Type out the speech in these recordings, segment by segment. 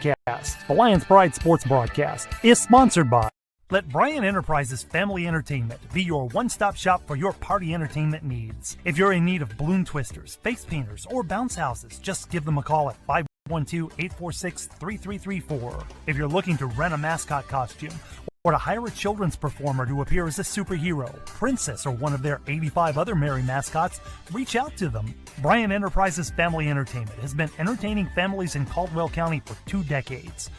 The Lions Pride Sports Broadcast is sponsored by. Let Bryan Enterprises Family Entertainment be your one-stop shop for your party entertainment needs. If you're in need of balloon twisters, face painters, or bounce houses, just give them a call at 512-846-3334. If you're looking to rent a mascot costume or to hire a children's performer to appear as a superhero, princess, or one of their 85 other merry mascots, reach out to them. Bryan Enterprises Family Entertainment has been entertaining families in Caldwell County for 2 decades.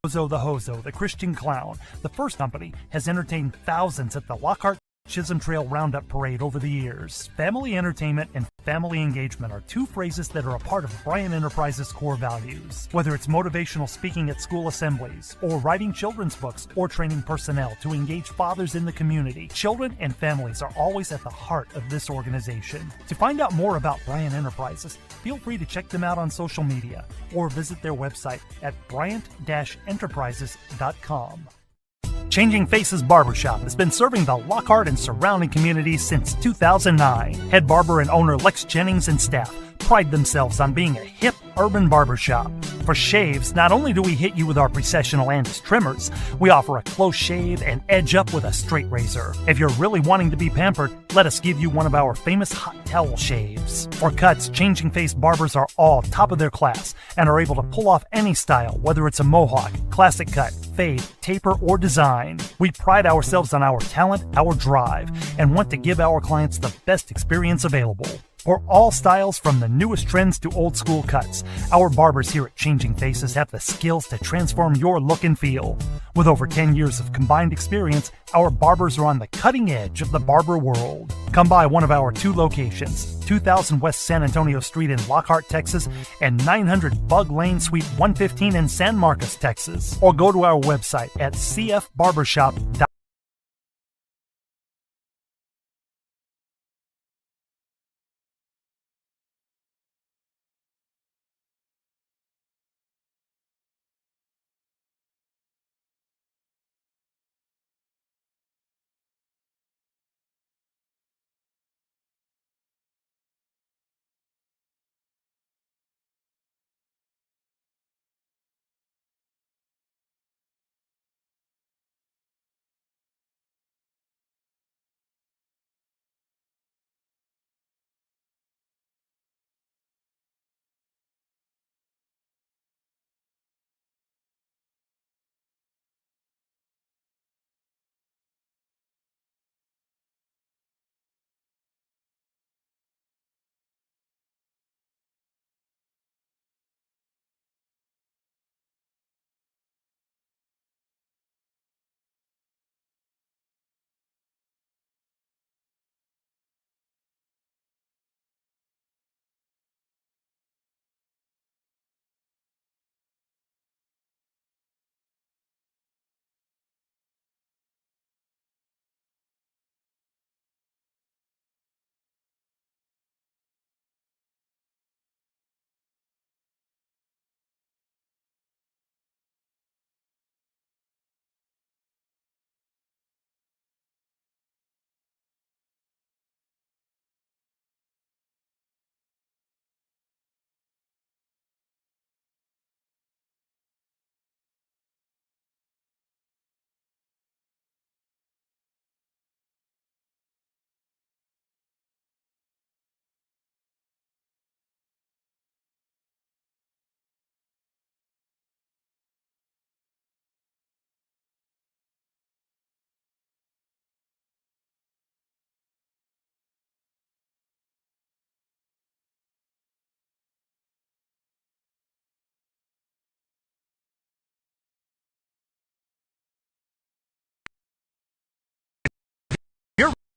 Bozo the Hozo, the Christian Clown, the first company, has entertained thousands at the Lockhart Chisholm Trail Roundup Parade over the years. Family entertainment and family engagement are 2 phrases that are a part of Bryan Enterprises' core values. Whether it's motivational speaking at school assemblies, or writing children's books, or training personnel to engage fathers in the community, children and families are always at the heart of this organization. To find out more about Bryan Enterprises, feel free to check them out on social media or visit their website at bryant-enterprises.com. Changing Faces Barbershop has been serving the Lockhart and surrounding communities since 2009. Head barber and owner Lex Jennings and staff pride themselves on being a hip urban barbershop. For shaves, not only do we hit you with our Precessional Andis trimmers, we offer a close shave and edge up with a straight razor. If you're really wanting to be pampered, let us give you one of our famous hot towel shaves. For cuts, Changing Face barbers are all top of their class and are able to pull off any style, whether it's a mohawk, classic cut, fade, taper, or design. We pride ourselves on our talent, our drive, and want to give our clients the best experience available. For all styles, from the newest trends to old school cuts, our barbers here at Changing Faces have the skills to transform your look and feel. With over 10 years of combined experience, our barbers are on the cutting edge of the barber world. Come by one of our 2 locations, 2000 West San Antonio Street in Lockhart, Texas, and 900 Bug Lane, Suite 115 in San Marcos, Texas. Or go to our website at cfbarbershop.com.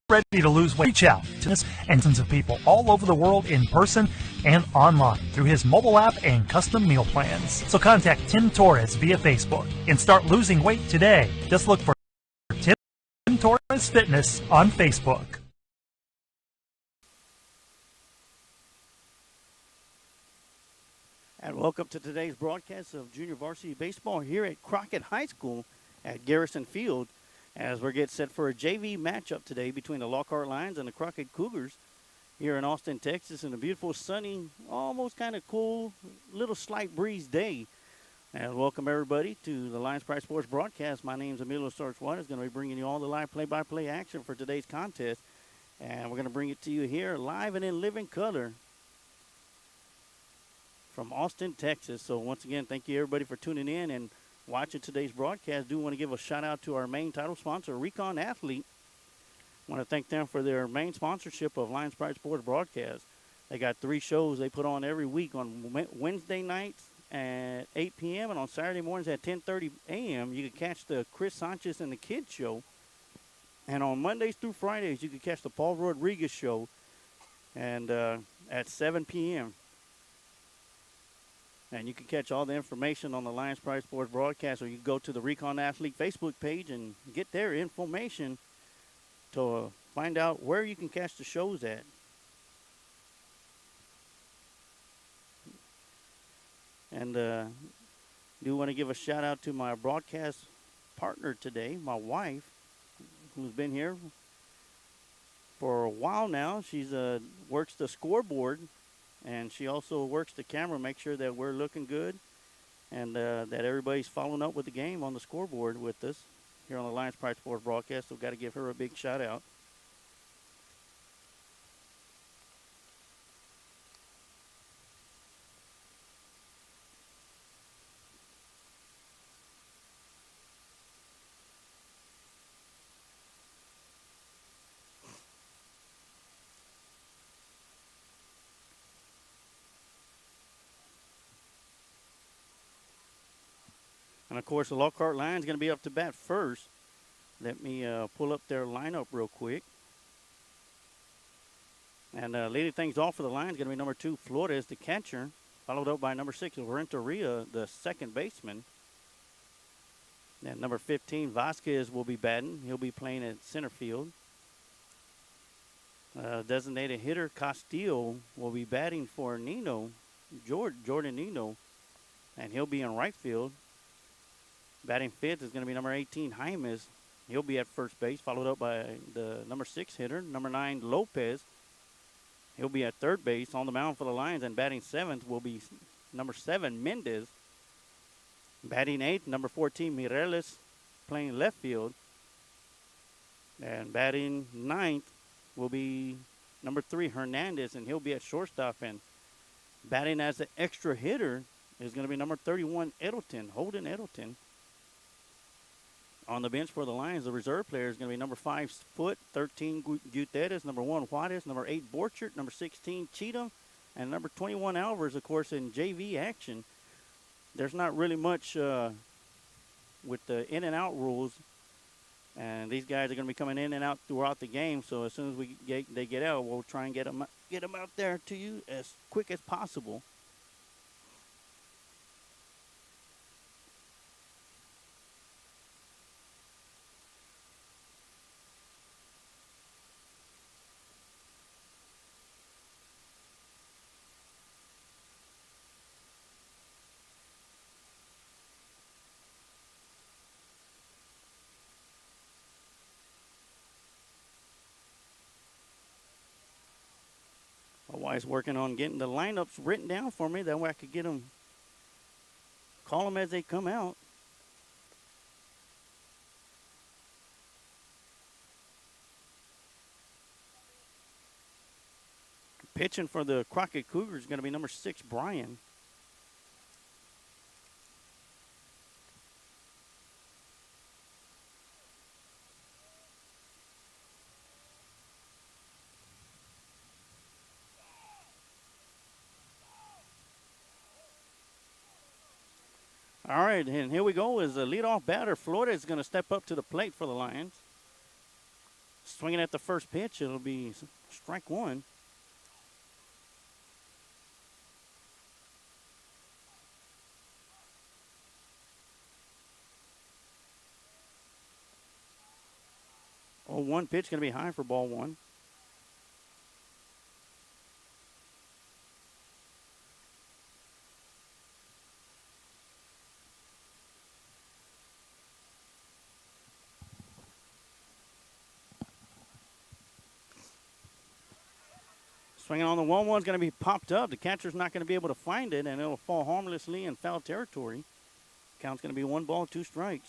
Ready to lose weight, reach out to us and tons of people all over the world in person and online through his mobile app and custom meal plans. So contact Tim Torres via Facebook and start losing weight today. Just look for Tim Torres Fitness on Facebook. And welcome to today's broadcast of Junior Varsity Baseball here at Crockett High School at Garrison Field, as we're getting set for a JV matchup today between the Lockhart Lions and the Crockett Cougars here in Austin, Texas, in a beautiful, sunny, almost kind of cool, little slight breeze day. And welcome everybody to the Lions Pride Sports broadcast. My name is Emilio Sarsuarez. Going to be bringing you all the live play-by-play action for today's contest. And we're going to bring it to you here live and in living color from Austin, Texas. So once again, thank you everybody for tuning in and watching today's broadcast. Do want to give a shout out to our main title sponsor, Recon Athlete. I want to thank them for their main sponsorship of Lions Pride Sports broadcast. They got 3 shows they put on every week on Wednesday nights at 8 p.m. and on Saturday mornings at 10:30 a.m. You can catch the Chris Sanchez and the Kids show. And on Mondays through Fridays, you can catch the Paul Rodriguez show and at 7 p.m. And you can catch all the information on the Lions Pride Sports broadcast, or you can go to the Recon Athlete Facebook page and get their information to find out where you can catch the shows at. And do want to give a shout out to my broadcast partner today, my wife, who's been here for a while now. She's works the scoreboard, and she also works the camera, make sure that we're looking good and that everybody's following up with the game on the scoreboard with us here on the Lions Pride Sports broadcast. So we've got to give her a big shout out. And, of course, the Lockhart Lions going to be up to bat first. Let me pull up their lineup real quick. And leading things off for the Lions going to be number 2, Flores, the catcher, followed up by number 6, Renteria, the second baseman. And number 15, Vasquez, will be batting. He'll be playing at center field. Designated hitter, Castillo, will be batting for Nino, Jordan Nino, and he'll be in right field. Batting fifth is going to be number 18, Jaimes. He'll be at first base, followed up by the number 6 hitter, number 9, Lopez. He'll be at third base. On the mound for the Lions, and batting seventh will be number 7, Mendez. Batting eighth, number 14, Mireles, playing left field. And batting ninth will be number 3, Hernandez, and he'll be at shortstop. And batting as an extra hitter is going to be number 31, Holden Edelton. On the bench for the Lions, the reserve player is going to be number 5, Foot, 13, Gutierrez, number 1, Juarez, number 8, Borchert, number 16, Cheatham, and number 21, Alvarez, of course, in JV action. There's not really much with the in and out rules, and these guys are going to be coming in and out throughout the game. So as soon as they get out, we'll try and get them out there to you as quick as possible. My wife's working on getting the lineups written down for me. That way I could get them, call them as they come out. Pitching for the Crockett Cougars is going to be number 6, Brian. All right, and here we go. As the leadoff batter, Florida is going to step up to the plate for the Lions. Swinging at the first pitch, it'll be strike 1. Oh, 1 pitch going to be high for ball 1. Swinging on the 1-1 is going to be popped up. The catcher's not going to be able to find it, and it'll fall harmlessly in foul territory. Count's going to be 1 ball, 2 strikes.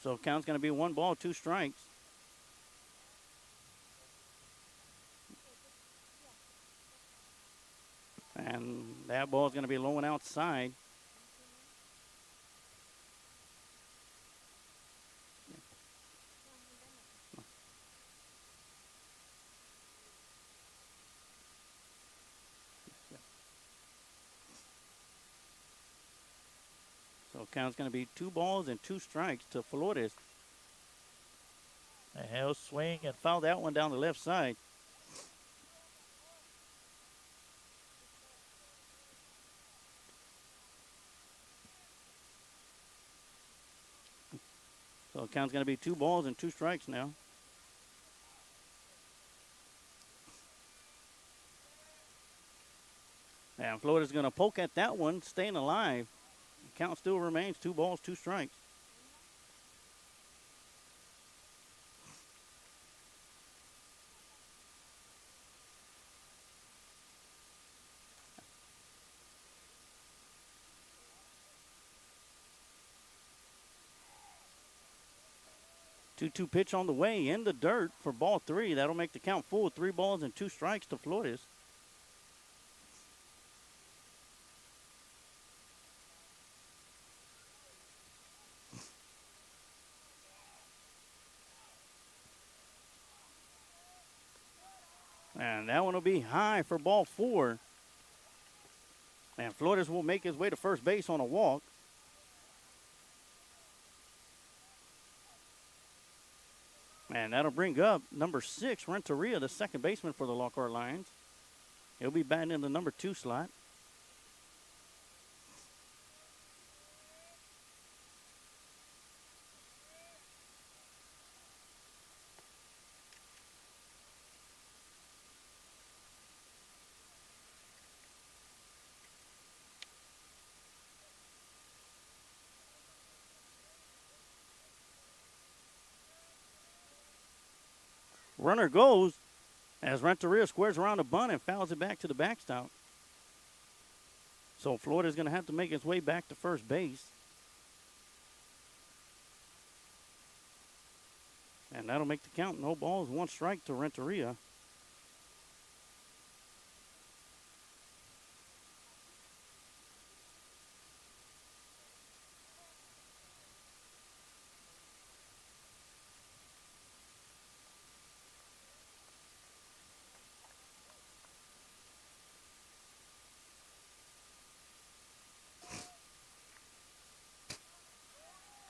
So count's going to be 1 ball, 2 strikes. And that ball's going to be low and outside. So count's going to be 2 balls and 2 strikes to Flores. And he'll swing and foul that one down the left side. So count's going to be 2 balls and 2 strikes now. And Florida's going to poke at that one, staying alive. The count still remains 2 balls, 2 strikes. Two pitch on the way in the dirt for ball 3. That'll make the count full. 3 balls and 2 strikes to Flores. And that one will be high for ball 4. And Flores will make his way to first base on a walk. And that'll bring up number 6, Renteria, the second baseman for the Lockhart Lions. He'll be batting in the number 2 slot. Runner goes as Renteria squares around a bunt and fouls it back to the backstop. So Florida's going to have to make its way back to first base. And that'll make the count. No balls, 1 strike to Renteria.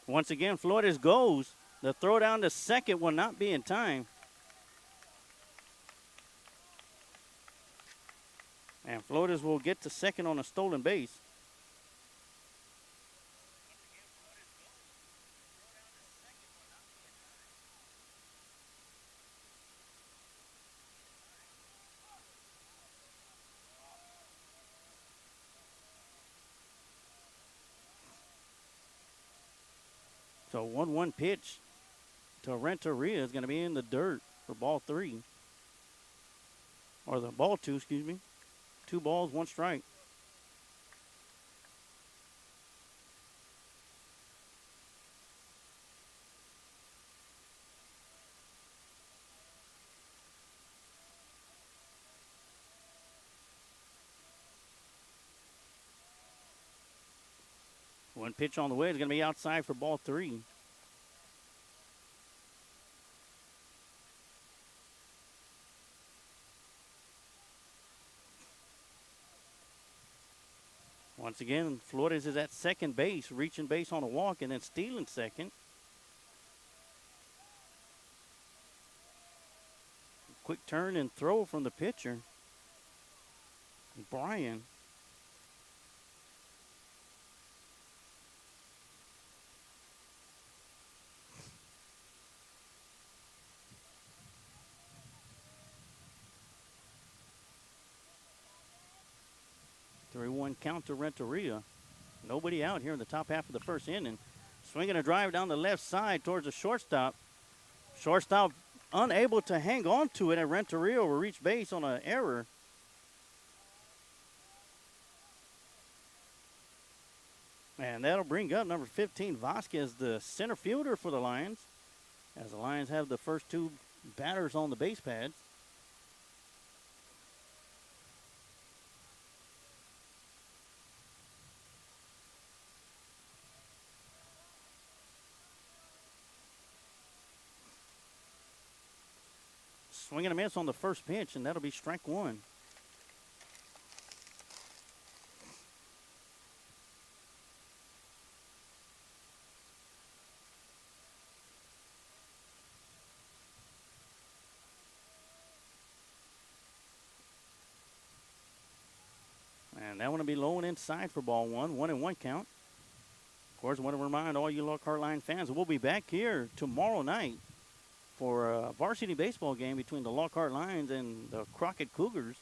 Once again, Flores goes. The throw down to second will not be in time. And Flores will get to second on a stolen base. So 1-1 pitch to Renteria is going to be in the dirt for ball 3. Or the ball 2, excuse me. 2 balls, 1 strike. One pitch on the way is going to be outside for ball 3. Once again, Flores is at second base, reaching base on a walk and then stealing second. Quick turn and throw from the pitcher, Brian. 3-1 count to Renteria. Nobody out here in the top half of the first inning. Swinging a drive down the left side towards the shortstop. Shortstop unable to hang on to it, and Renteria will reach base on an error. And that'll bring up number 15, Vasquez, the center fielder for the Lions, as the Lions have the first two batters on the base pads. Swing and a miss on the first pitch, and that'll be strike one. And that one will be low and inside for ball one. 1-1 count. Of course, I want to remind all you Lockhart Line fans, we'll be back here tomorrow night for a varsity baseball game between the Lockhart Lions and the Crockett Cougars.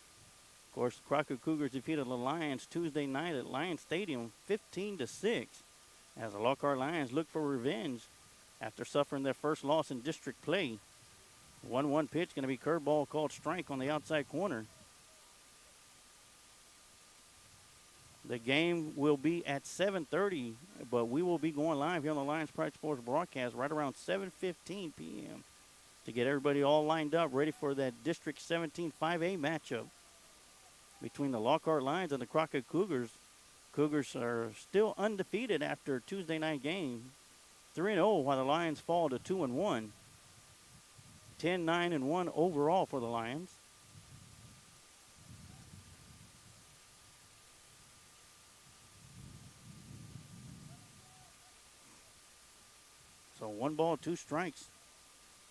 Of course, the Crockett Cougars defeated the Lions Tuesday night at Lions Stadium 15-6 as the Lockhart Lions look for revenge after suffering their first loss in district play. 1-1 pitch, going to be curveball called strike on the outside corner. The game will be at 7:30, but we will be going live here on the Lions Pride Sports broadcast right around 7:15 p.m. to get everybody all lined up, ready for that District 17 5A matchup between the Lockhart Lions and the Crockett Cougars. Cougars are still undefeated after Tuesday night game, 3-0, while the Lions fall to 2-1. 10-9-1 overall for the Lions. So 1 ball, 2 strikes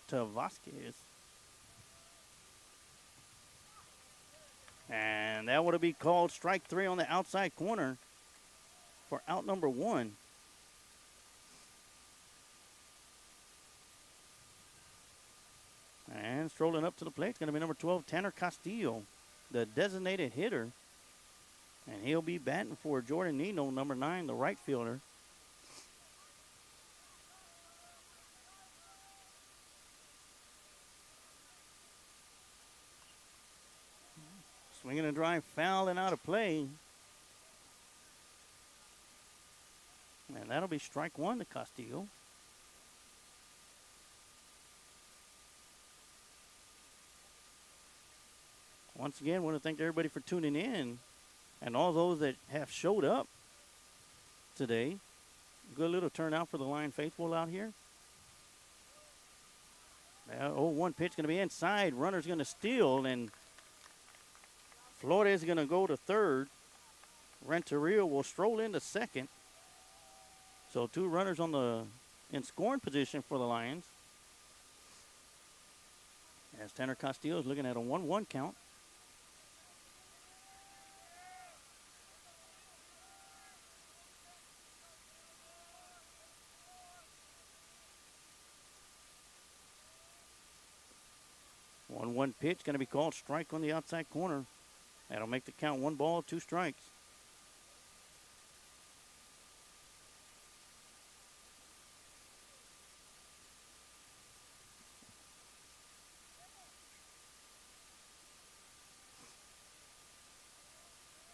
to Vasquez. And that would be called strike 3 on the outside corner for out number 1. And strolling up to the plate is going to be number 12, Tanner Castillo, the designated hitter. And he'll be batting for Jordan Nino, number 9, the right fielder. Swinging a drive, foul and out of play. And that'll be strike 1 to Castillo. Once again, I want to thank everybody for tuning in and all those that have showed up today. Good little turnout for the Lion faithful out here. 0-1 pitch going to be inside. Runner's going to steal, and Flores is going to go to third. Renteria will stroll into second. So 2 runners in scoring position for the Lions. As Tanner Castillo is looking at a 1-1 count. One pitch going to be called strike on the outside corner. That'll make the count 1 ball, 2 strikes.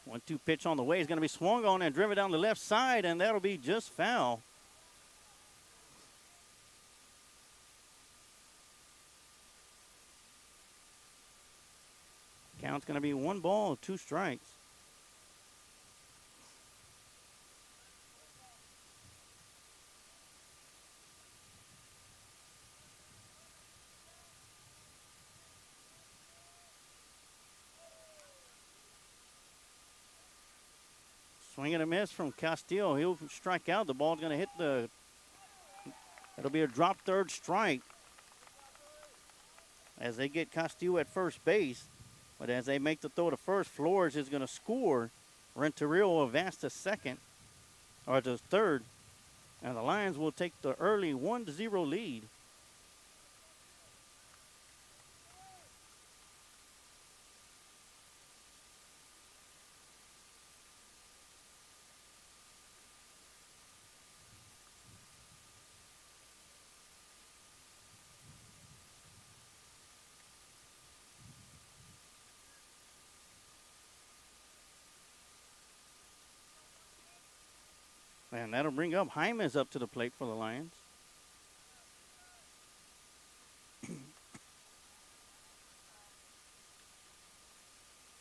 One-two pitch on the way is going to be swung on and driven down the left side, and that'll be just foul. Count's going to be 1 ball, 2 strikes. Swing and a miss from Castillo. He'll strike out. The ball's going to hit it'll be a drop third strike as they get Castillo at first base. But as they make the throw to first, Flores is going to score. Renteria will advance to second, or to third. And the Lions will take the early 1-0 lead. And that'll bring up Hyman's up to the plate for the Lions.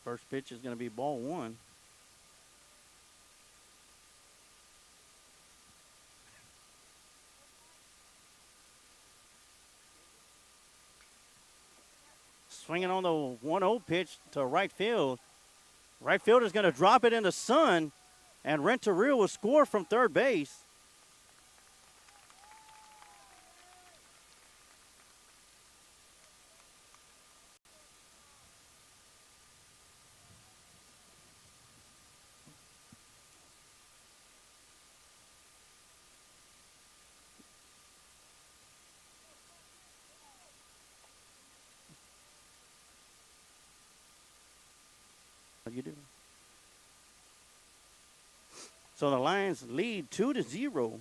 First pitch is going to be ball one. Swinging on the 1-0 pitch to right field. Right fielder's going to drop it in the sun, and Renteria will score from third base. You do. So the Lions lead 2-0.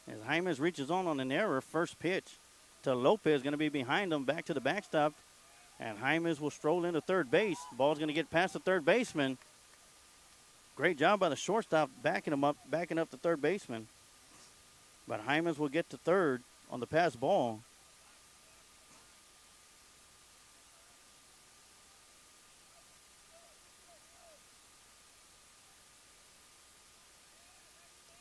As Hymas reaches on an error, first pitch to Lopez, going to be behind him, back to the backstop, and Hymas will stroll into third base. Ball's going to get past the third baseman. Great job by the shortstop backing up the third baseman. But Hymas will get to third on the pass ball.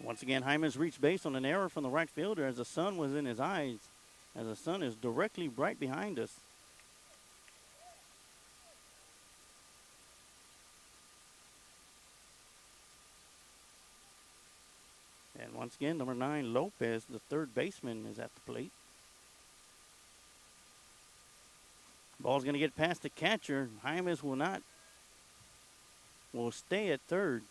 Once again, Hyman's reached base on an error from the right fielder as the sun was in his eyes, as the sun is directly right behind us. And once again, number 9, Lopez, the third baseman, is at the plate. Ball's going to get past the catcher. Hymas will stay at third.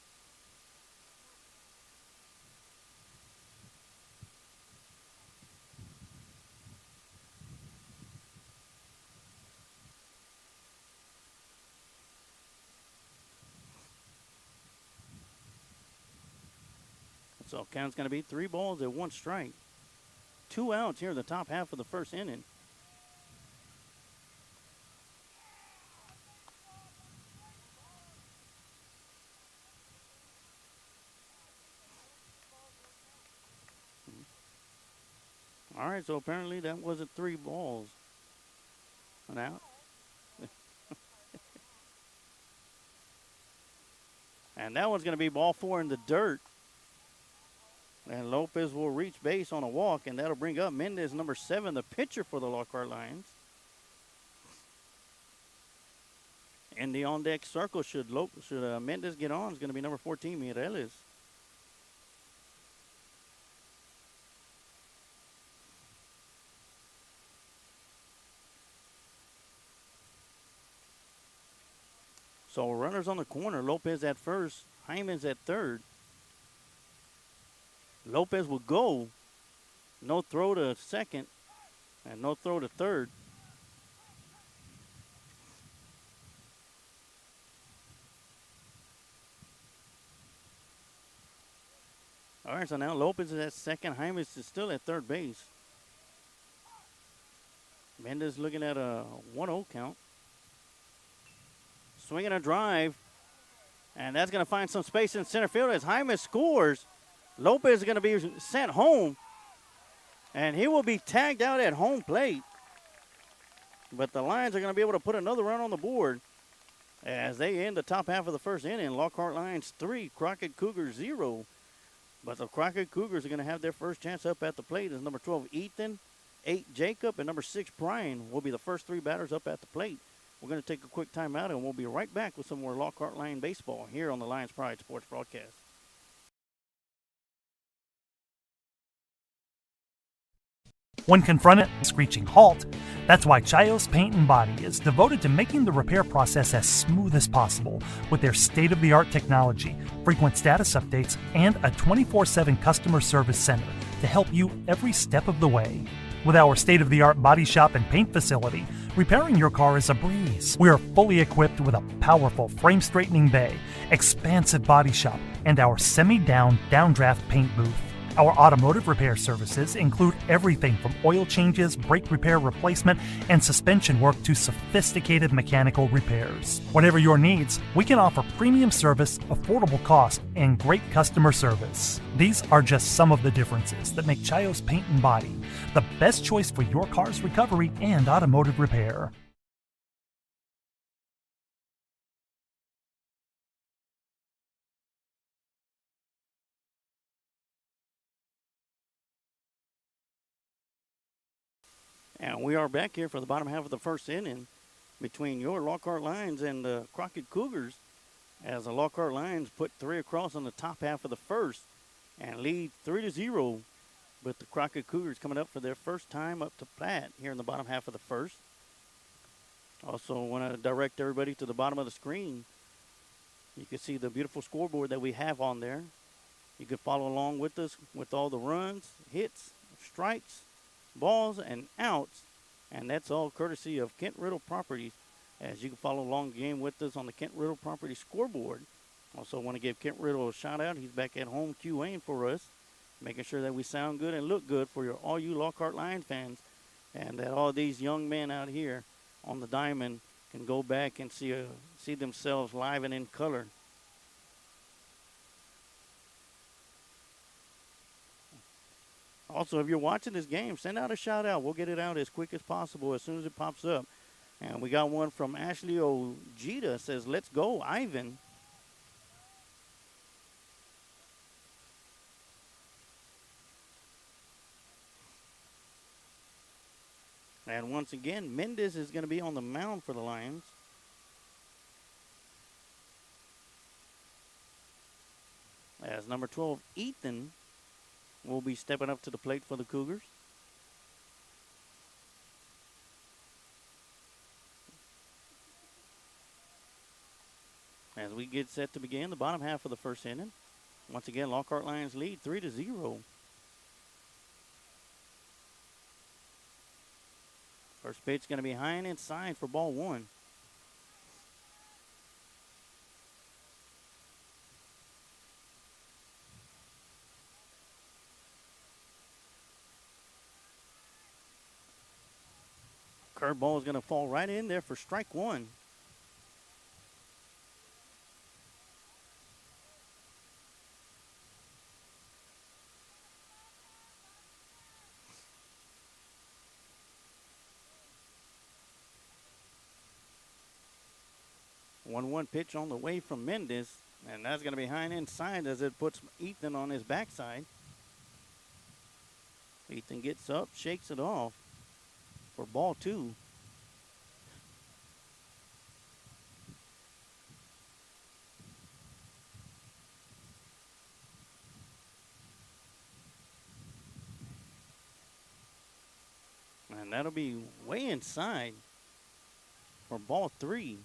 So count's going to be 3 balls and 1 strike. 2 outs here in the top half of the first inning. All right, so apparently that wasn't 3 balls. An out. And that one's going to be ball 4 in the dirt. And Lopez will reach base on a walk, and that'll bring up Mendez, number 7, the pitcher for the Lockhart Lions. In the on-deck circle, should Mendez get on, is going to be number 14, Mireles. So runners on the corner, Lopez at first, Hyman's at third. Lopez will go. No throw to second and no throw to third. All right, so now Lopez is at second. Hymas is still at third base. Mendez looking at a 1-0 count. Swinging a drive. And that's going to find some space in center field as Hymas scores. Lopez is going to be sent home, and he will be tagged out at home plate. But the Lions are going to be able to put another run on the board as they end the top half of the first inning. Lockhart Lions 3, Crockett Cougars 0. But the Crockett Cougars are going to have their first chance up at the plate as number 12, Ethan, 8, Jacob, and number 6, Brian will be the first 3 batters up at the plate. We're going to take a quick timeout, and we'll be right back with some more Lockhart Lion baseball here on the Lions Pride Sports Broadcast. When confronted with a screeching halt, that's why Chios Paint and Body is devoted to making the repair process as smooth as possible with their state-of-the-art technology, frequent status updates, and a 24/7 customer service center to help you every step of the way. With our state-of-the-art body shop and paint facility, repairing your car is a breeze. We are fully equipped with a powerful frame straightening bay, expansive body shop, and our semi-down downdraft paint booth. Our automotive repair services include everything from oil changes, brake repair replacement, and suspension work to sophisticated mechanical repairs. Whatever your needs, we can offer premium service, affordable cost, and great customer service. These are just some of the differences that make Chios Paint and Body the best choice for your car's recovery and automotive repair. And we are back here for the bottom half of the first inning between your Lockhart Lions and the Crockett Cougars, as the Lockhart Lions put 3 across on the top half of the first and lead 3-0. But the Crockett Cougars coming up for their first time up to bat here in the bottom half of the first. Also want to direct everybody to the bottom of the screen. You can see the beautiful scoreboard that we have on there. You can follow along with us with all the runs, hits, strikes, balls, and outs. And that's all courtesy of Kent Riddle Properties, as you can follow along the game with us on the Kent Riddle Properties scoreboard. Also want to give Kent Riddle a shout out. He's back at home QAing for us, making sure that we sound good and look good for all you Lockhart Lions fans, and that all these young men out here on the diamond can go back and see themselves live and in color. Also, if you're watching this game, send out a shout out. We'll get it out as quick as possible as soon as it pops up. And we got one from Ashley Ojeda, says, "Let's go, Ivan." And once again, Mendez is going to be on the mound for the Lions. As number 12, Ethan, will be stepping up to the plate for the Cougars. As we get set to begin the bottom half of the first inning. Once again, Lockhart Lions lead 3-0. First pitch going to be high and inside for ball one. Curveball is going to fall right in there for strike one. One pitch on the way from Mendez, and that's going to be high and inside as it puts Ethan on his backside. Ethan gets up, shakes it off for ball two. And that'll be way inside for ball three.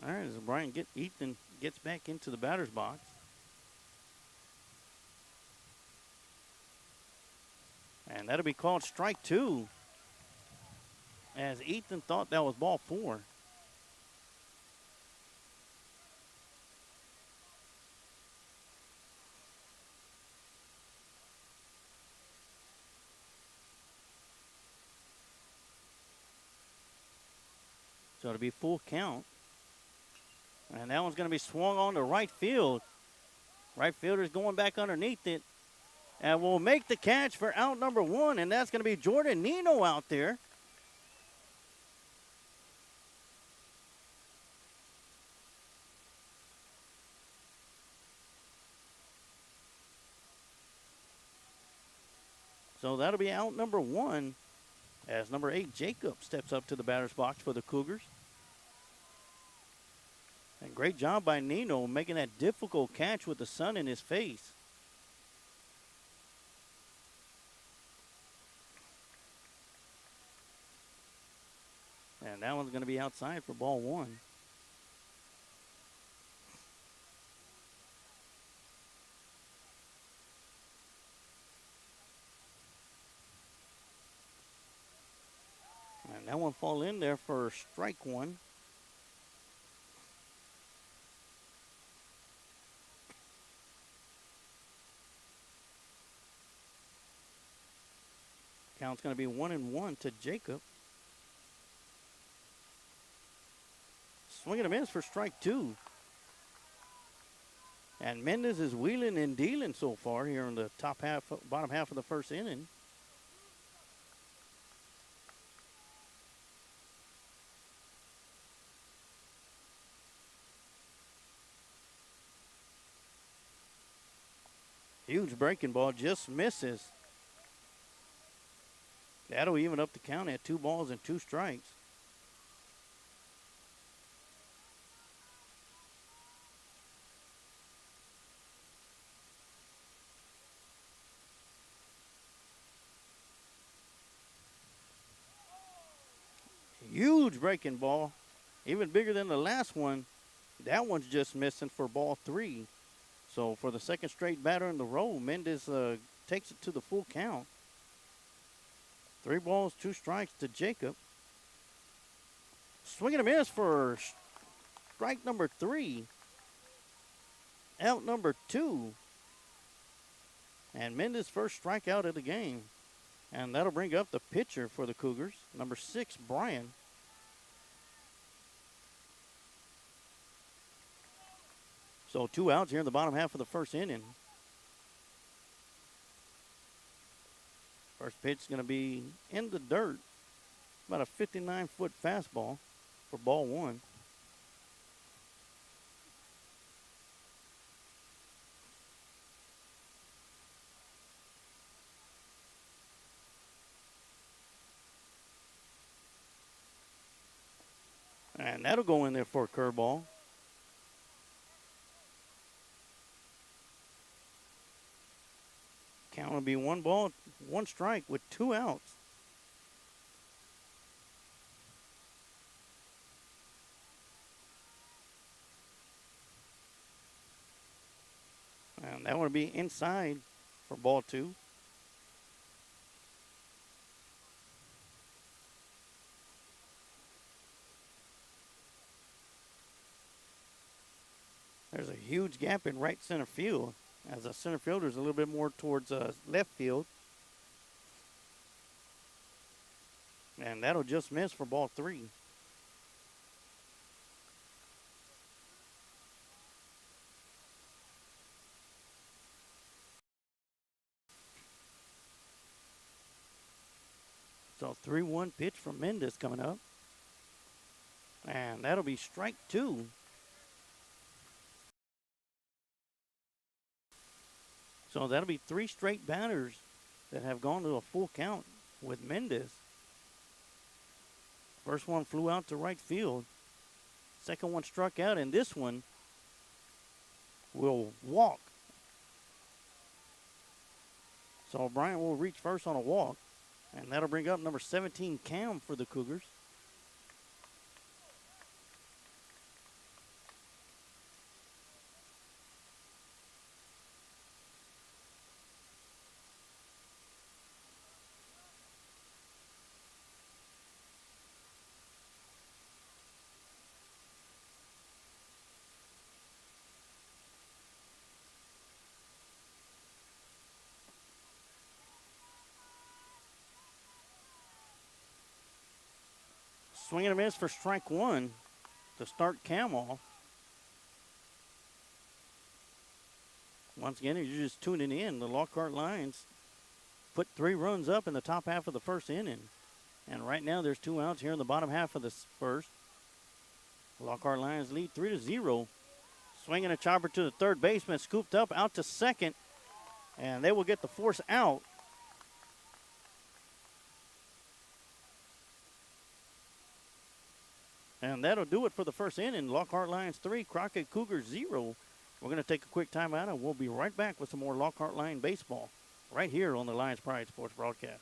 All right, as Ethan gets back into the batter's box. And that'll be called strike two, as Ethan thought that was ball four. So it'll be full count. And that one's going to be swung on to right field. Right fielder's going back underneath it. And will make the catch for out number one. And that's going to be Jordan Nino out there. So that'll be out number one, as number 8, Jacob, steps up to the batter's box for the Cougars. And great job by Nino making that difficult catch with the sun in his face. And that one's going to be outside for ball one. And that one fall in there for strike one. Count's going to be 1-1 to Jacob. Swing and a miss for strike two. And Mendez is wheeling and dealing so far here in the bottom half of the first inning. Huge breaking ball, just misses. That'll even up the count at 2 balls and 2 strikes. Huge breaking ball, even bigger than the last one. That one's just missing for ball 3. So for the second straight batter in the row, Mendez takes it to the full count. 3 balls, 2 strikes to Jacob. Swing and a miss for strike number 3. Out number 2. And Mendez' first strikeout of the game. And that'll bring up the pitcher for the Cougars, number 6, Brian. So 2 outs here in the bottom half of the first inning. First pitch is going to be in the dirt. About a 59-foot fastball for ball 1. And that'll go in there for a curveball. Count will be 1 ball, 1 strike with 2 outs. And that one will be inside for ball 2. There's a huge gap in right center field, as the center fielder is a little bit more towards left field. And that'll just miss for ball 3. So 3-1 pitch from Mendez coming up. And that'll be strike 2. So that'll be 3 straight batters that have gone to a full count with Mendez. First one flew out to right field. Second one struck out, and this one will walk. So Bryant will reach first on a walk, and that'll bring up number 17, Cam, for the Cougars. Swing and a miss for strike 1 to start Cam off. Once again, if you're just tuning in, the Lockhart Lions put 3 runs up in the top half of the first inning. And right now there's 2 outs here in the bottom half of the first. Lockhart Lions lead 3-0. Swinging a chopper to the third baseman, scooped up out to second. And they will get the force out. And that'll do it for the first inning. Lockhart Lions 3, Crockett Cougars 0. We're going to take a quick timeout, and we'll be right back with some more Lockhart Lion baseball right here on the Lions Pride Sports Broadcast.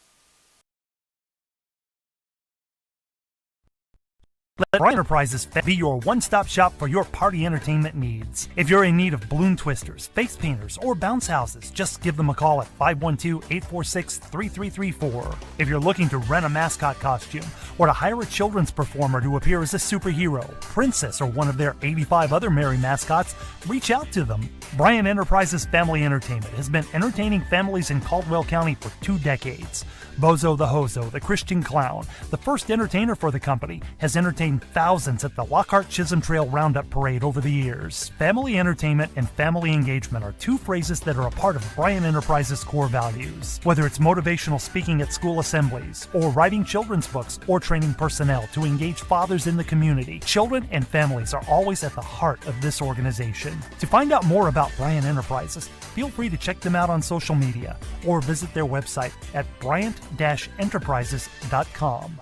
Let Bryan Enterprises be your one-stop shop for your party entertainment needs. If you're in need of balloon twisters, face painters, or bounce houses, just give them a call at 512-846-3334. If you're looking to rent a mascot costume or to hire a children's performer to appear as a superhero, princess, or one of their 85 other merry mascots, reach out to them. Bryan Enterprises Family Entertainment has been entertaining families in Caldwell County for 2 decades. Bozo the Hozo, the Christian Clown, the first entertainer for the company, has entertained thousands at the Lockhart Chisholm Trail Roundup Parade over the years. Family entertainment and family engagement are 2 phrases that are a part of Bryan Enterprises' core values. Whether it's motivational speaking at school assemblies, or writing children's books, or training personnel to engage fathers in the community, children and families are always at the heart of this organization. To find out more about Bryan Enterprises, feel free to check them out on social media or visit their website at bryant-enterprises.com.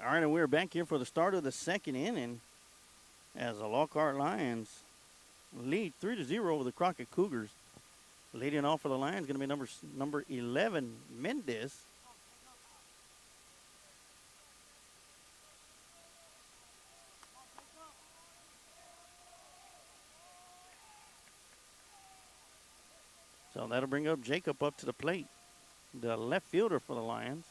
All right, and we're back here for the start of the second inning as the Lockhart Lions lead 3-0 over the Crockett Cougars. Leading off for the Lions going to be number 11, Mendez. So that'll bring up Jacob up to the plate, the left fielder for the Lions.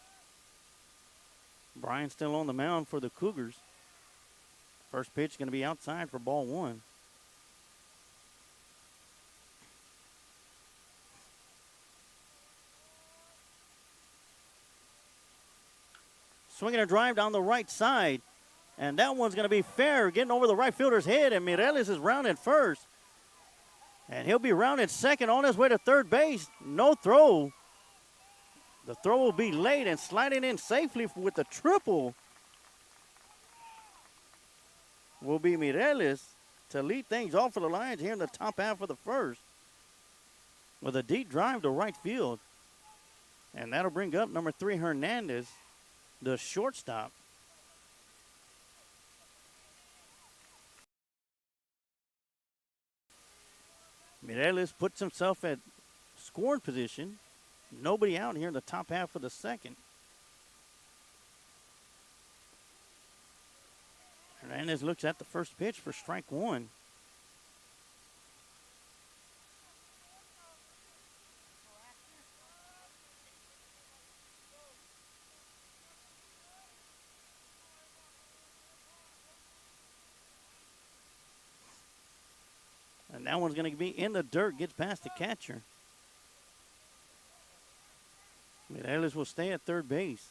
Brian's still on the mound for the Cougars. First pitch going to be outside for ball 1. Swinging a drive down the right side. And that one's going to be fair, getting over the right fielder's head. And Mireles is rounded first. And he'll be rounded second on his way to third base. No throw. The throw will be late and sliding in safely with the triple will be Mireles to lead things off for the Lions here in the top half of the first with a deep drive to right field. And that'll bring up number 3, Hernandez, the shortstop. Mireles puts himself at scoring position. Nobody out here in the top half of the second. Hernandez looks at the first pitch for strike 1. And that one's going to be in the dirt, gets past the catcher. Mireles will stay at third base.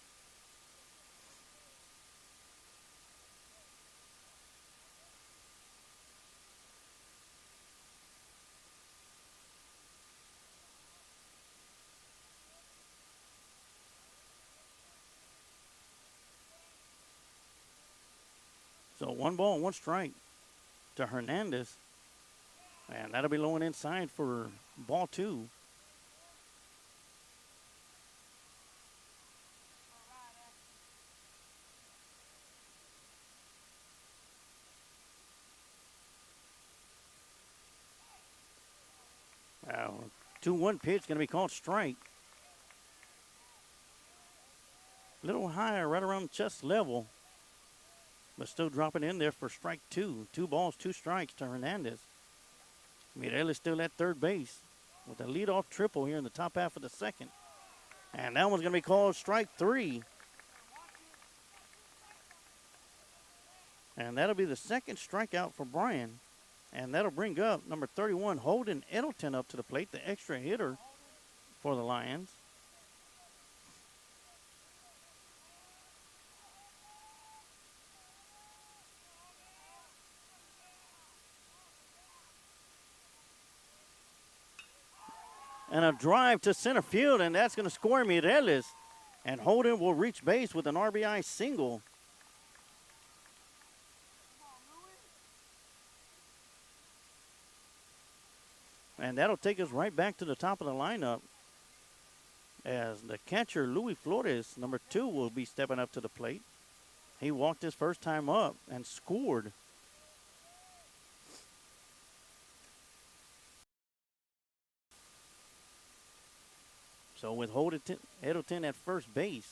So 1 ball, 1 strike to Hernandez. And that'll be low and inside for ball 2. Wow, 2-1 pitch going to be called strike. A little higher, right around chest level. But still dropping in there for strike 2. 2 balls, 2 strikes to Hernandez. Mireles still at third base with a leadoff triple here in the top half of the second. And that one's going to be called strike 3. And that'll be the second strikeout for Brian. And that'll bring up number 31, Holden Edelton, up to the plate, the extra hitter for the Lions. And a drive to center field, and that's going to score Mireles. And Holden will reach base with an RBI single. And that'll take us right back to the top of the lineup as the catcher, Luis Flores, number 2, will be stepping up to the plate. He walked his first time up and scored. So with Edelton at first base.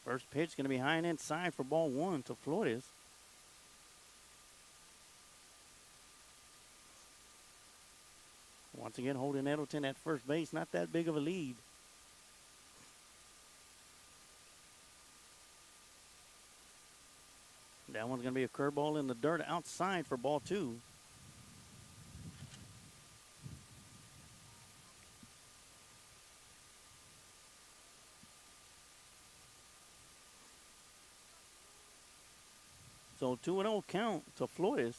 First pitch going to be high and inside for ball one to Flores. Once again, holding Edelton at first base. Not that big of a lead. That one's going to be a curveball in the dirt outside for ball two. So 2-0 count to Flores.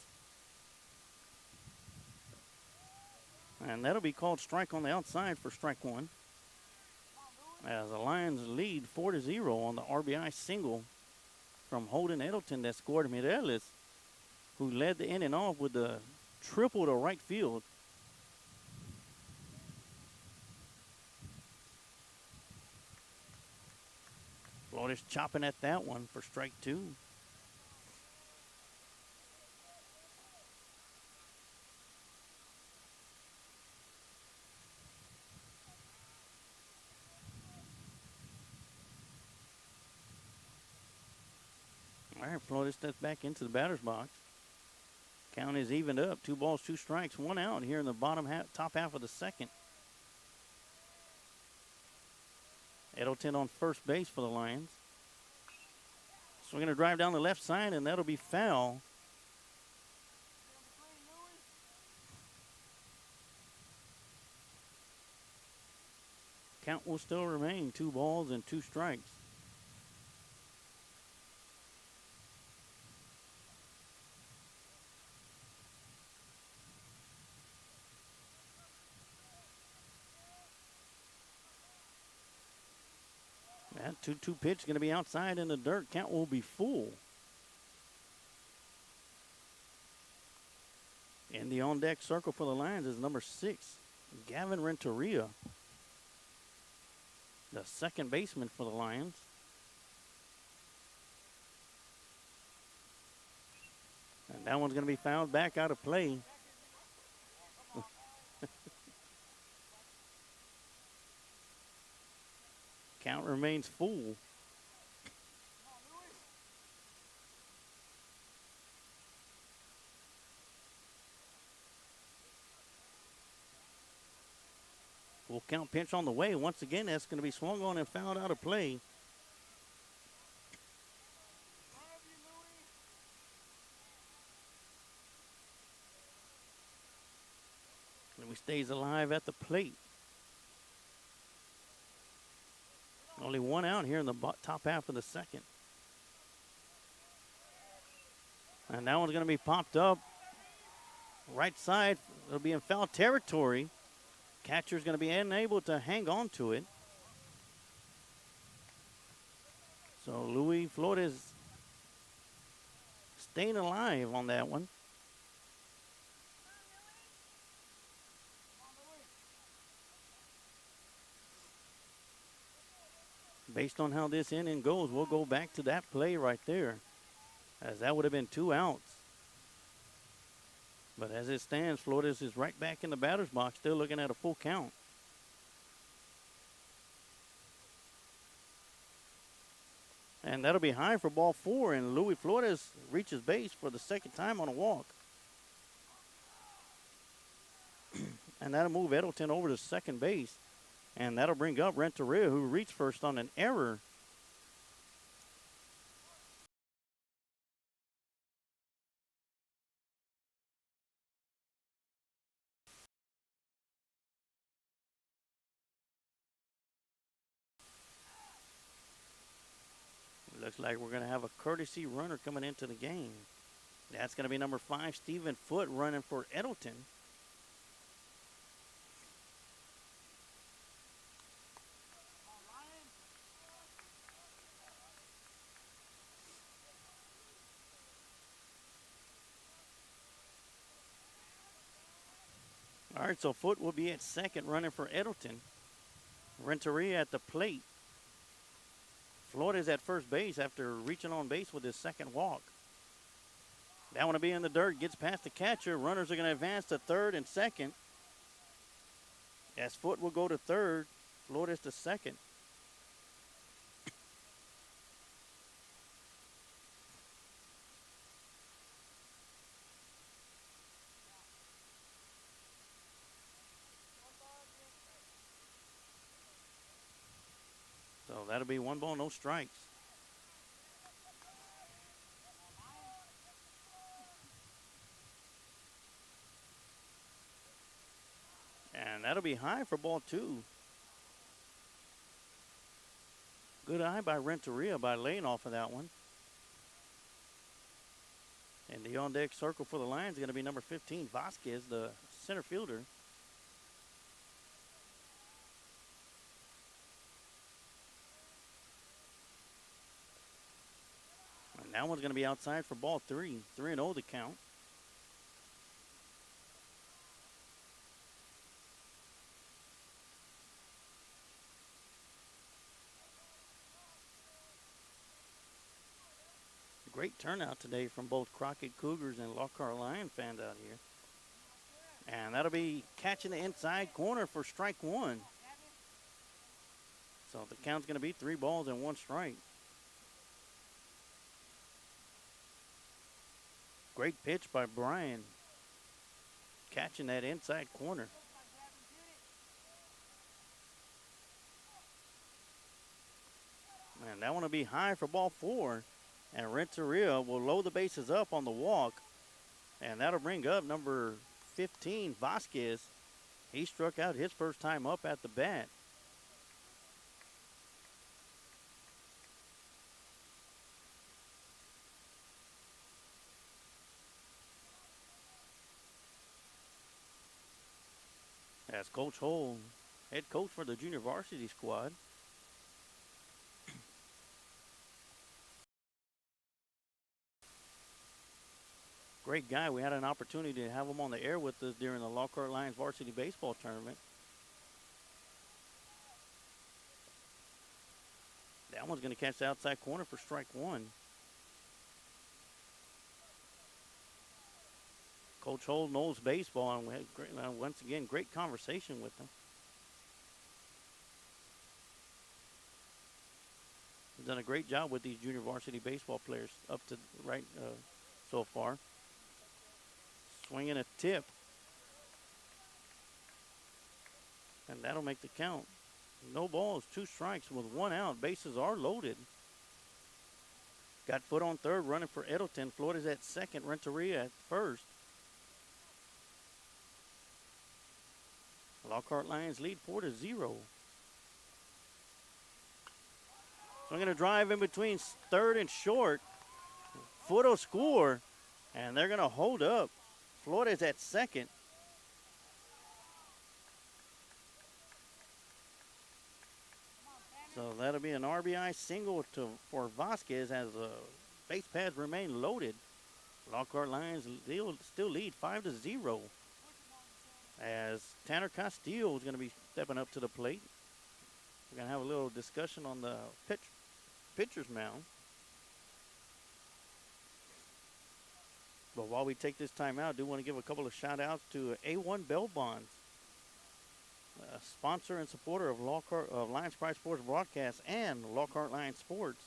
And that'll be called strike on the outside for strike one. As the Lions lead 4-0 on the RBI single from Holden Edelton that scored Mireles, who led the inning off with the triple to right field. Flores chopping at that one for strike two. All right, Flores steps back into the batter's box. Count is evened up. 2 balls, 2 strikes, 1 out here in the top half of the second. Edelton on first base for the Lions. So we're going to drive down the left side, and that'll be foul. Count will still remain 2 balls and 2 strikes. That 2-2 pitch going to be outside in the dirt. Count will be full. In the on-deck circle for the Lions is number 6, Gavin Renteria, the second baseman for the Lions. And that one's going to be fouled back out of play. Count remains full. Full count pitch on the way. Once again, that's going to be swung on and fouled out of play. And he stays alive at the plate. Only 1 out here in the top half of the second. And that one's going to be popped up. Right side, it'll be in foul territory. Catcher's going to be unable to hang on to it. So Luis Flores staying alive on that one. Based on how this inning goes, we'll go back to that play right there, as that would have been 2 outs. But as it stands, Flores is right back in the batter's box, still looking at a full count. And that'll be high for ball 4, and Luis Flores reaches base for the second time on a walk. And that'll move Edelton over to second base. And that'll bring up Renteria, who reached first on an error. Looks like we're going to have a courtesy runner coming into the game. That's going to be number 5, Stephen Foote, running for Edelton. All right, so Foote will be at second, running for Edelton. Renteria at the plate. Flores at first base after reaching on base with his second walk. That one will be in the dirt, gets past the catcher. Runners are going to advance to third and second. As Foot will go to third, Flores to second. So that'll be 1 ball, no strikes. And that'll be high for ball 2. Good eye by Renteria by laying off of that one. And the on-deck circle for the Lions is going to be number 15, Vasquez, the center fielder. And that one's going to be outside for ball 3. 3-0 the count. Great turnout today from both Crockett Cougars and Lockhart Lion fans out here. And that'll be catching the inside corner for strike 1. So the count's going to be 3 balls and 1 strike. Great pitch by Brian. Catching that inside corner. And that one will be high for ball 4. And Renteria will load the bases up on the walk. And that'll bring up number 15, Vasquez. He struck out his first time up at the bat. As Coach Hull, head coach for the junior varsity squad. Great guy. We had an opportunity to have him on the air with us during the Lockhart Lions varsity baseball tournament. That one's going to catch the outside corner for strike 1. Coach Hull knows baseball, and we had once again, great conversation with him. He's done a great job with these junior varsity baseball players up to so far. Swinging a tip. And that'll make the count. No balls, 2 strikes with 1 out. Bases are loaded. Got Foot on third, running for Edelton. Flores at second, Renteria at first. Lockhart Lions lead 4-0. So I'm going to drive in between third and short. Foot will score, and they're going to hold up. Flores at second. So that'll be an RBI single for Vasquez as the base pads remain loaded. Lockhart Lions still lead 5-0. As Tanner Castillo is going to be stepping up to the plate. We're going to have a little discussion on the pitcher's mound. But while we take this time out, I do want to give a couple of shout-outs to A1 Bell Bonds, a sponsor and supporter of Lions Pride Sports Broadcast and Lockhart Lions Sports.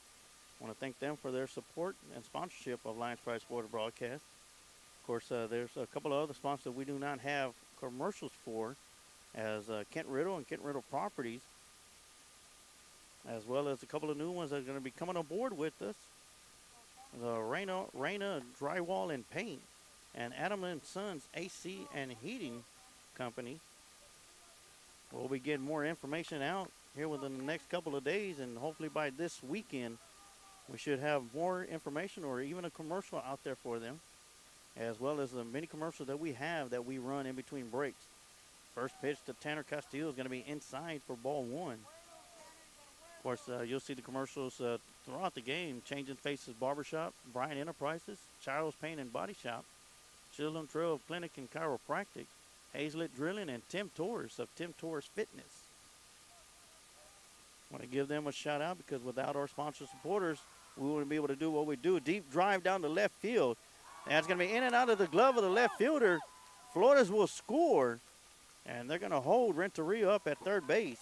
I want to thank them for their support and sponsorship of Lions Pride Sports Broadcast. Of course, there's a couple of other sponsors that we do not have commercials for, as Kent Riddle and Kent Riddle Properties, as well as a couple of new ones that are going to be coming aboard with us. The Reyna Drywall and Paint, and Adam and Sons AC and Heating Company. We'll be getting more information out here within the next couple of days, and hopefully by this weekend we should have more information or even a commercial out there for them, as well as the many commercials that we have that we run in between breaks. First pitch to Tanner Castillo is going to be inside for ball 1. Of course, you'll see the commercials throughout the game. Changing Faces Barbershop, Bryan Enterprises, Charles Paint and Body Shop, Children Trail Clinic and Chiropractic, Hazlet Drilling, and Tim Torres of Tim Torres Fitness. I want to give them a shout out because without our sponsor supporters, we wouldn't be able to do what we do. Deep drive down the left field. And it's going to be in and out of the glove of the left fielder. Flores will score. And they're going to hold Renteria up at third base.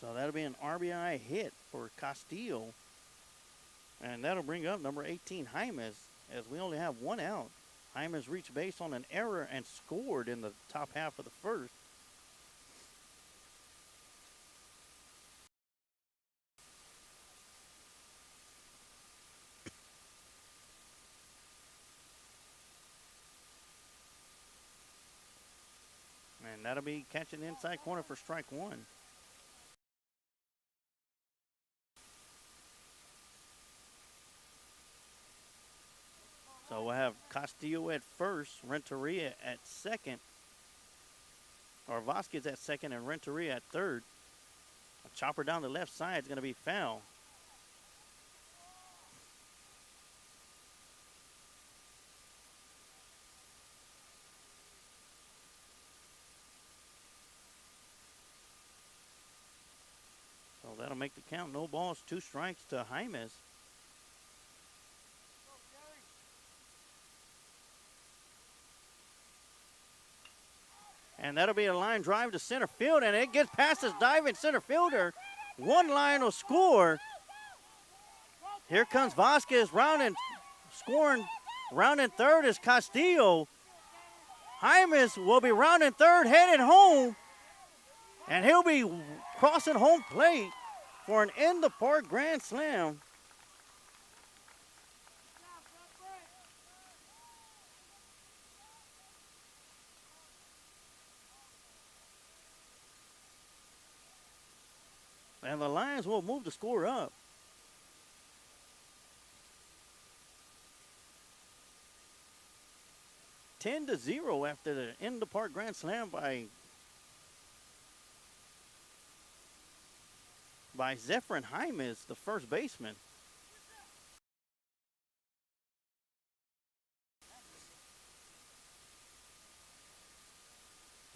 So that'll be an RBI hit for Castillo. And that'll bring up number 18, Jaimes, as we only have one out. Jaimes reached base on an error and scored in the top half of the first. And that'll be catching the inside corner for strike one. So we'll have Castillo at first, Renteria at second, or Vasquez at second and Renteria at third. A chopper down the left side is going to be foul. So that'll make the count. No balls, 2 strikes to Jaimes. And that'll be a line drive to center field, and it gets past his diving center fielder. One line will score. Here comes Vasquez rounding, scoring. Rounding third is Castillo. Jaimes will be rounding third, headed home. And he'll be crossing home plate for an in-the-park grand slam. And the Lions will move the score up. (10-0) after the in-the-park grand slam by Zephyrin Jaimes, the first baseman.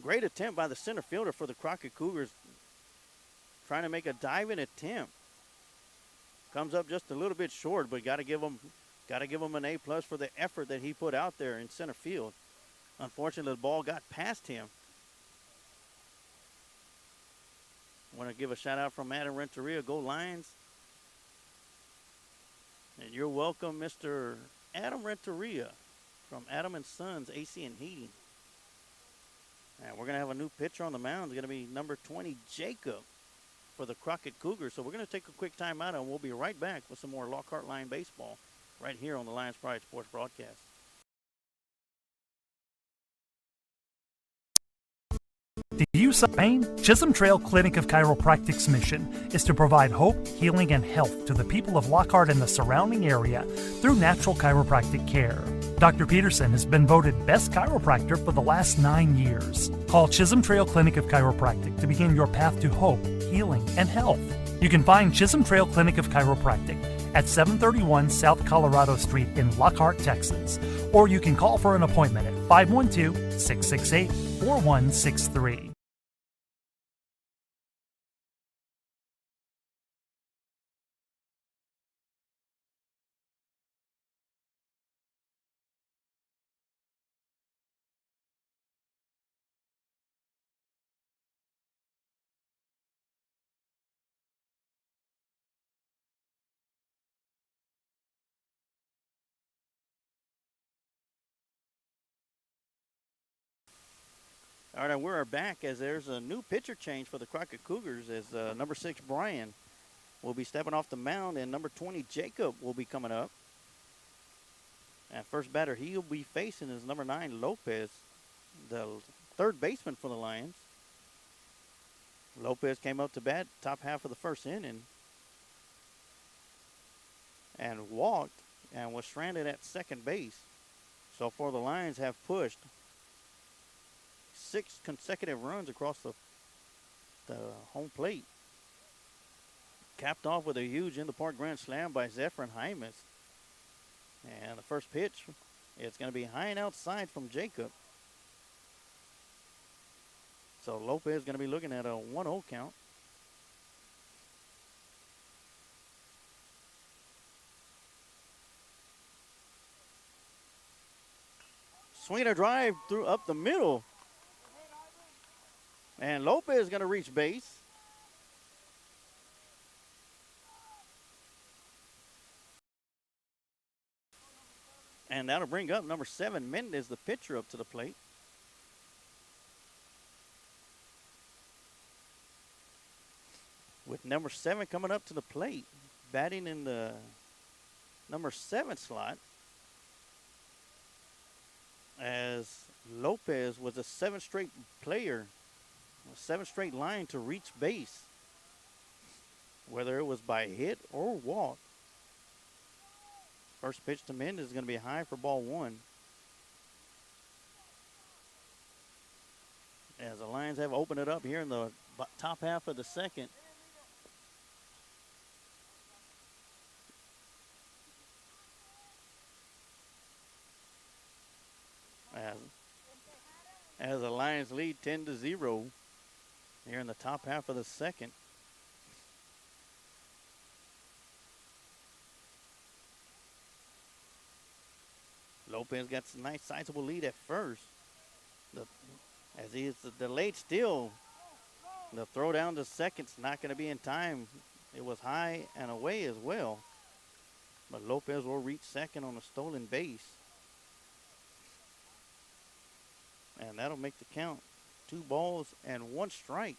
Great attempt by the center fielder for the Crockett Cougars, trying to make a diving attempt. Comes up just a little bit short, but got to give him an A+ for the effort that he put out there in center field. Unfortunately, the ball got past him. Want to give a shout out from Adam Renteria. Go Lions. And you're welcome, Mr. Adam Renteria from Adam and Sons AC and Heating. And we're going to have a new pitcher on the mound. It's going to be number 20, Jacob, for the Crockett Cougars. So we're going to take a quick timeout, and we'll be right back with some more Lockhart Line baseball right here on the Lions Pride Sports broadcast. Do you suffer pain? Chisholm Trail Clinic of Chiropractic's mission is to provide hope, healing, and health to the people of Lockhart and the surrounding area through natural chiropractic care. Dr. Peterson has been voted Best Chiropractor for the last 9 years. Call Chisholm Trail Clinic of Chiropractic to begin your path to hope, healing, and health. You can find Chisholm Trail Clinic of Chiropractic at 731 South Colorado Street in Lockhart, Texas. Or you can call for an appointment at 512-668-4163. All right, we're back as there's a new pitcher change for the Crockett Cougars as number 6, Brian, will be stepping off the mound, and number 20, Jacob, will be coming up. And first batter he'll be facing is number 9, Lopez, the third baseman for the Lions. Lopez came up to bat top half of the first inning and walked and was stranded at second base. So far the Lions have pushed 6 consecutive runs across the home plate. Capped off with a huge in-the-park grand slam by Zephyrin Jaimes. And the first pitch, it's going to be high and outside from Jacob. So Lopez is going to be looking at a 1-0 count. Swinging a drive through up the middle. And Lopez is going to reach base. And that'll bring up number 7, Mendez, the pitcher, up to the plate. With number 7 coming up to the plate, batting in the number 7 slot, as Lopez was a 7 straight player, a 7 straight line to reach base, whether it was by hit or walk. First pitch to Mendez is going to be high for ball 1. As the Lions have opened it up here in the top half of the second. As the Lions lead 10-0 here in the top half of the second. Lopez got a nice sizable lead at first. As he is delayed still, the throw down to second's not going to be in time. It was high and away as well. But Lopez will reach second on a stolen base. And that'll make the count 2 balls and 1 strike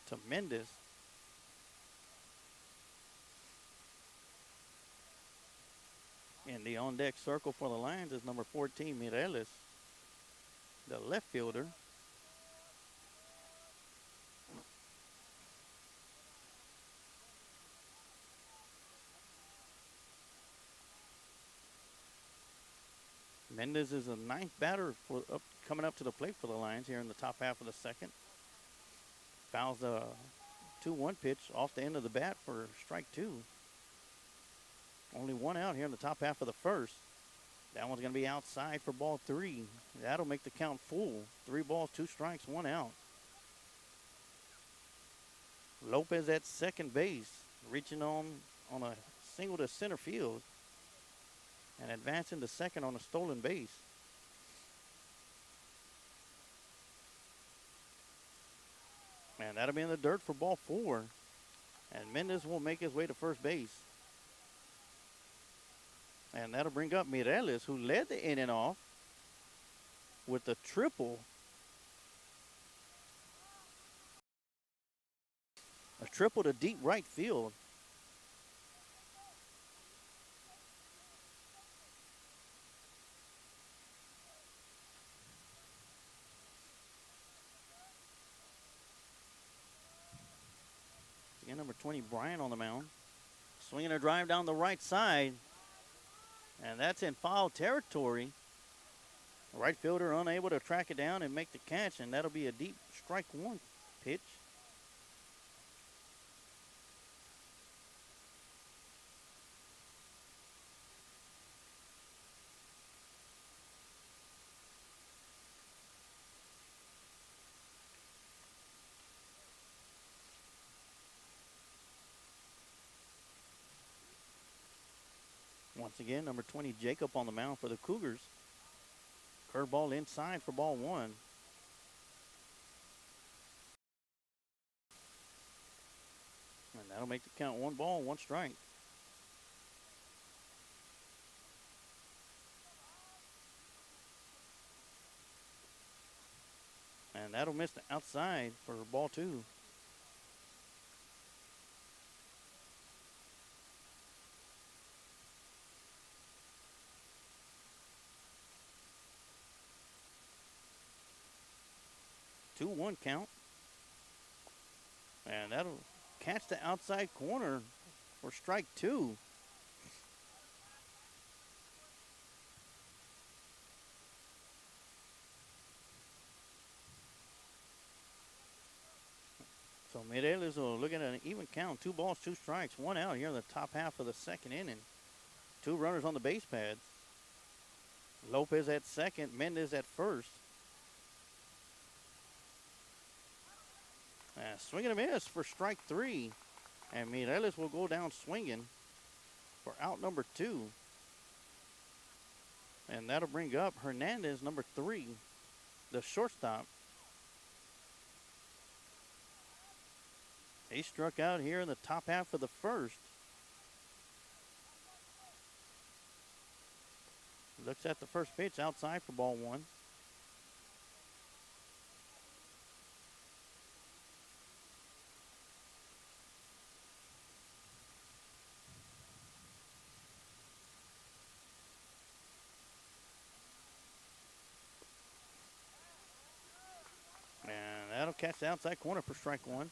to Mendez. In the on-deck circle for the Lions is number 14, Mireles, the left fielder. Mendez is the 9th batter coming up to the plate for the Lions here in the top half of the second. Fouls a 2-1 pitch off the end of the bat for strike 2. Only 1 out here in the top half of the first. That one's going to be outside for ball 3. That'll make the count full. 3 balls, 2 strikes, 1 out. Lopez at second base, reaching on a single to center field and advancing to second on a stolen base. And that'll be in the dirt for ball 4. And Mendez will make his way to first base. And that'll bring up Mireles, who led the inning off with a triple. A triple to deep right field. Again, number 20, Bryant on the mound. Swinging a drive down the right side. And that's in foul territory. Right fielder unable to track it down and make the catch, and that'll be a deep strike 1 pitch. Once again, number 20, Jacob on the mound for the Cougars. Curveball inside for ball 1. And that'll make the count 1 ball, 1 strike. And that'll miss the outside for ball 2. Two 1 count. And that'll catch the outside corner for strike 2. So Mireles will look at an even count. 2 balls, 2 strikes, 1 out here in the top half of the second inning. 2 runners on the base pads. Lopez at second, Mendez at first. Swing and a miss for strike 3. And Mireles will go down swinging for out number 2. And that'll bring up Hernandez, number 3, the shortstop. He struck out here in the top half of the first. Looks at the first pitch outside for ball 1. And that'll catch the outside corner for strike 1.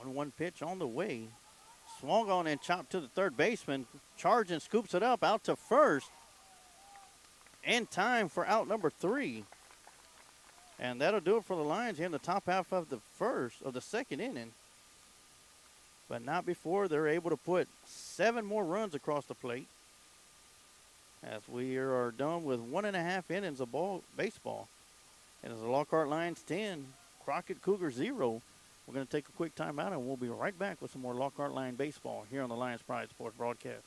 One pitch on the way. Swung on and chopped to the third baseman. Charging, scoops it up out to first. In time for out number 3. And that'll do it for the Lions here in the top half of the second inning. But not before they're able to put 7 more runs across the plate. As we are done with 1.5 innings of baseball. And it's the Lockhart Lions 10, Crockett Cougars 0. We're going to take a quick timeout, and we'll be right back with some more Lockhart Lion baseball here on the Lions Pride Sports broadcast.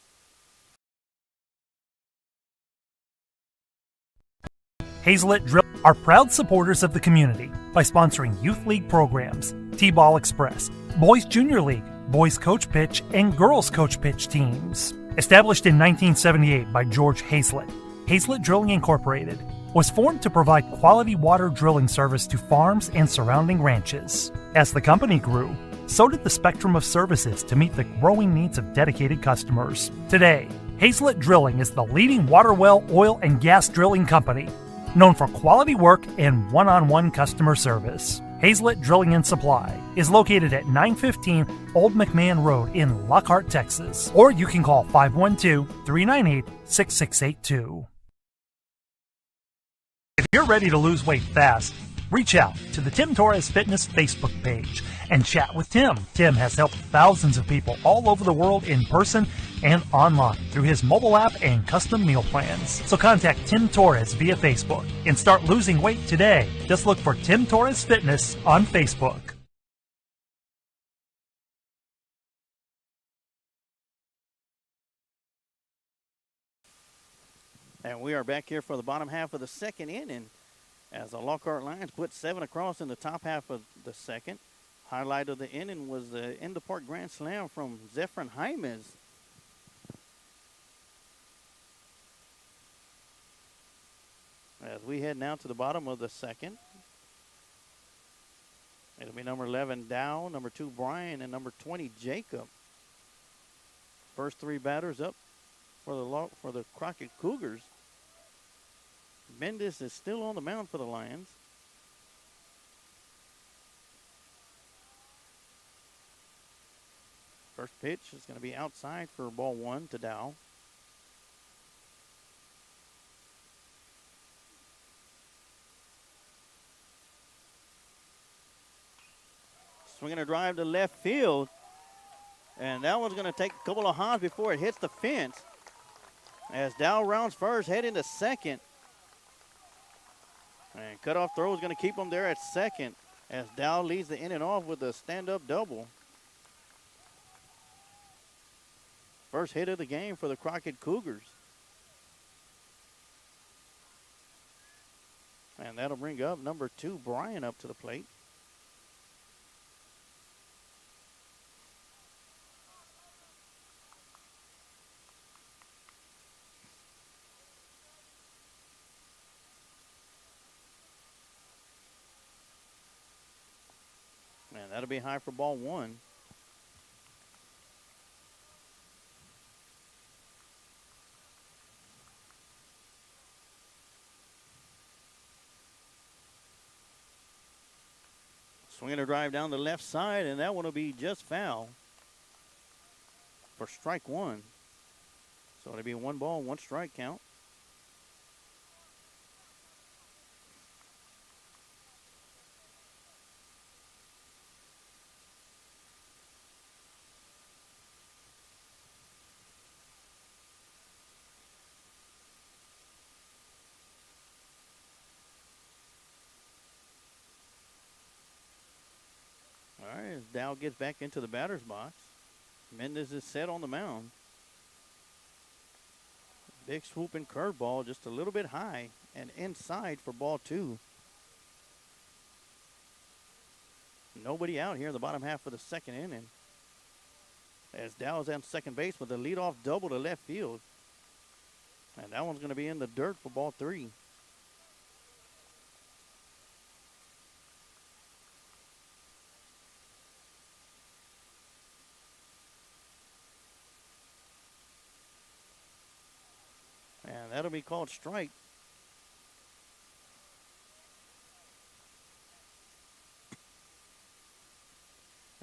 Hazelett Drill are proud supporters of the community by sponsoring youth league programs, T-Ball Express, Boys Junior League, Boys Coach Pitch, and Girls Coach Pitch teams. Established in 1978 by George Hazelett, Hazelett Drilling Incorporated was formed to provide quality water drilling service to farms and surrounding ranches. As the company grew, so did the spectrum of services to meet the growing needs of dedicated customers. Today, Hazelett Drilling is the leading water well, oil, and gas drilling company, known for quality work and one-on-one customer service. Hazelett Drilling and Supply is located at 915 Old McMahon Road in Lockhart, Texas. Or you can call 512-398-6682. If you're ready to lose weight fast, reach out to the Tim Torres Fitness Facebook page and chat with Tim. Tim has helped thousands of people all over the world in person and online through his mobile app and custom meal plans. So contact Tim Torres via Facebook and start losing weight today. Just look for Tim Torres Fitness on Facebook. And we are back here for the bottom half of the second inning as the Lockhart Lions put 7 across in the top half of the second. Highlight of the inning was the end-of-park grand slam from Zephyrin Jaimes. As we head now to the bottom of the second. It'll be number 11, Dow, number 2, Brian, and number 20, Jacob. First 3 batters up for the Crockett Cougars. Mendes is still on the mound for the Lions. First pitch is going to be outside for ball 1 to Dow. Swinging a drive to left field. And that one's going to take a couple of hops before it hits the fence. As Dow rounds first, head into second. And cutoff throw is going to keep him there at second as Dow leads the inning off with a stand-up double. First hit of the game for the Crockett Cougars. And that'll bring up number 2, Brian, up to the plate. And that'll be high for ball 1. Swinging a drive down the left side, and that one will be just foul for strike 1. So it'll be 1 ball, 1 strike count. Dow gets back into the batter's box. Mendez is set on the mound. Big swooping curveball, just a little bit high and inside for ball 2. Nobody out here in the bottom half of the second inning. As Dow is on second base with a leadoff double to left field. And that one's going to be in the dirt for ball 3. And that'll be called strike.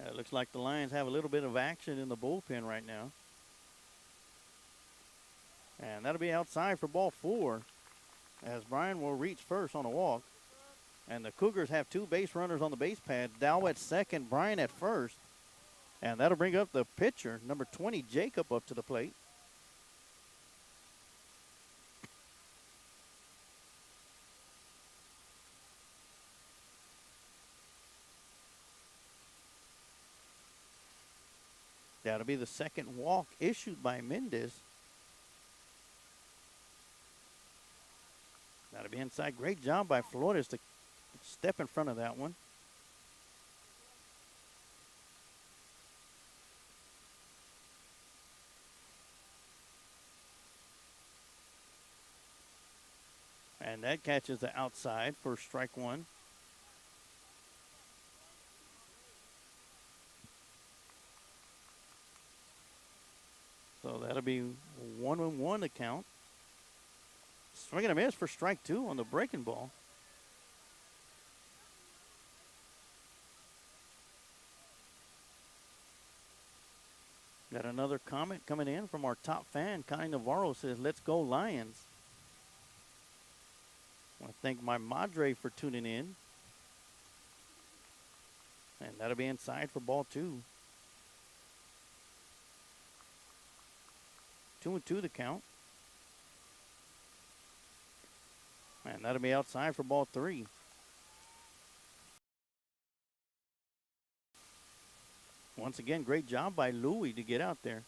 It looks like the Lions have a little bit of action in the bullpen right now. And that'll be outside for ball 4 as Brian will reach first on a walk. And the Cougars have 2 base runners on the base pad. Dow at second, Brian at first. And that'll bring up the pitcher, number 20, Jacob, up to the plate. That'll be the second walk issued by Mendez. That'll be inside. Great job by Flores to step in front of that one. And that catches the outside for strike 1. So that'll be 1-1 to count. Swing and a miss for strike 2 on the breaking ball. Got another comment coming in from our top fan, Connie Navarro, says, "Let's go Lions." I want to thank my madre for tuning in. And that'll be inside for ball 2. 2-2 the count. And that'll be outside for ball 3. Once again, great job by Louie to get out there.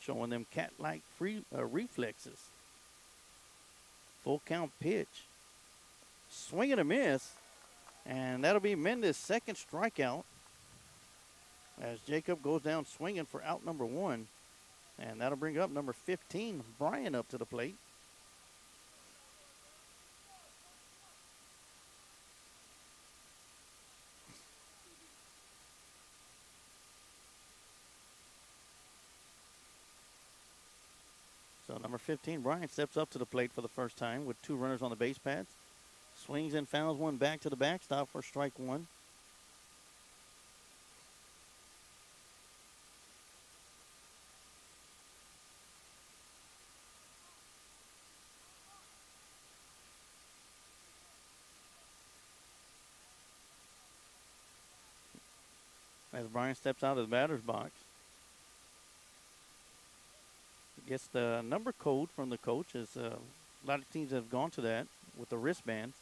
Showing them cat-like reflexes. Full count pitch. Swing and a miss. And that'll be Mendez's second strikeout. As Jacob goes down swinging for out number 1. And that'll bring up number 15, Brian, up to the plate. So number 15, Brian, steps up to the plate for the first time with 2 runners on the base pads. Swings and fouls one back to the backstop for strike 1. As Brian steps out of the batter's box. Gets the number code from the coach, as a lot of teams have gone to that with the wristbands.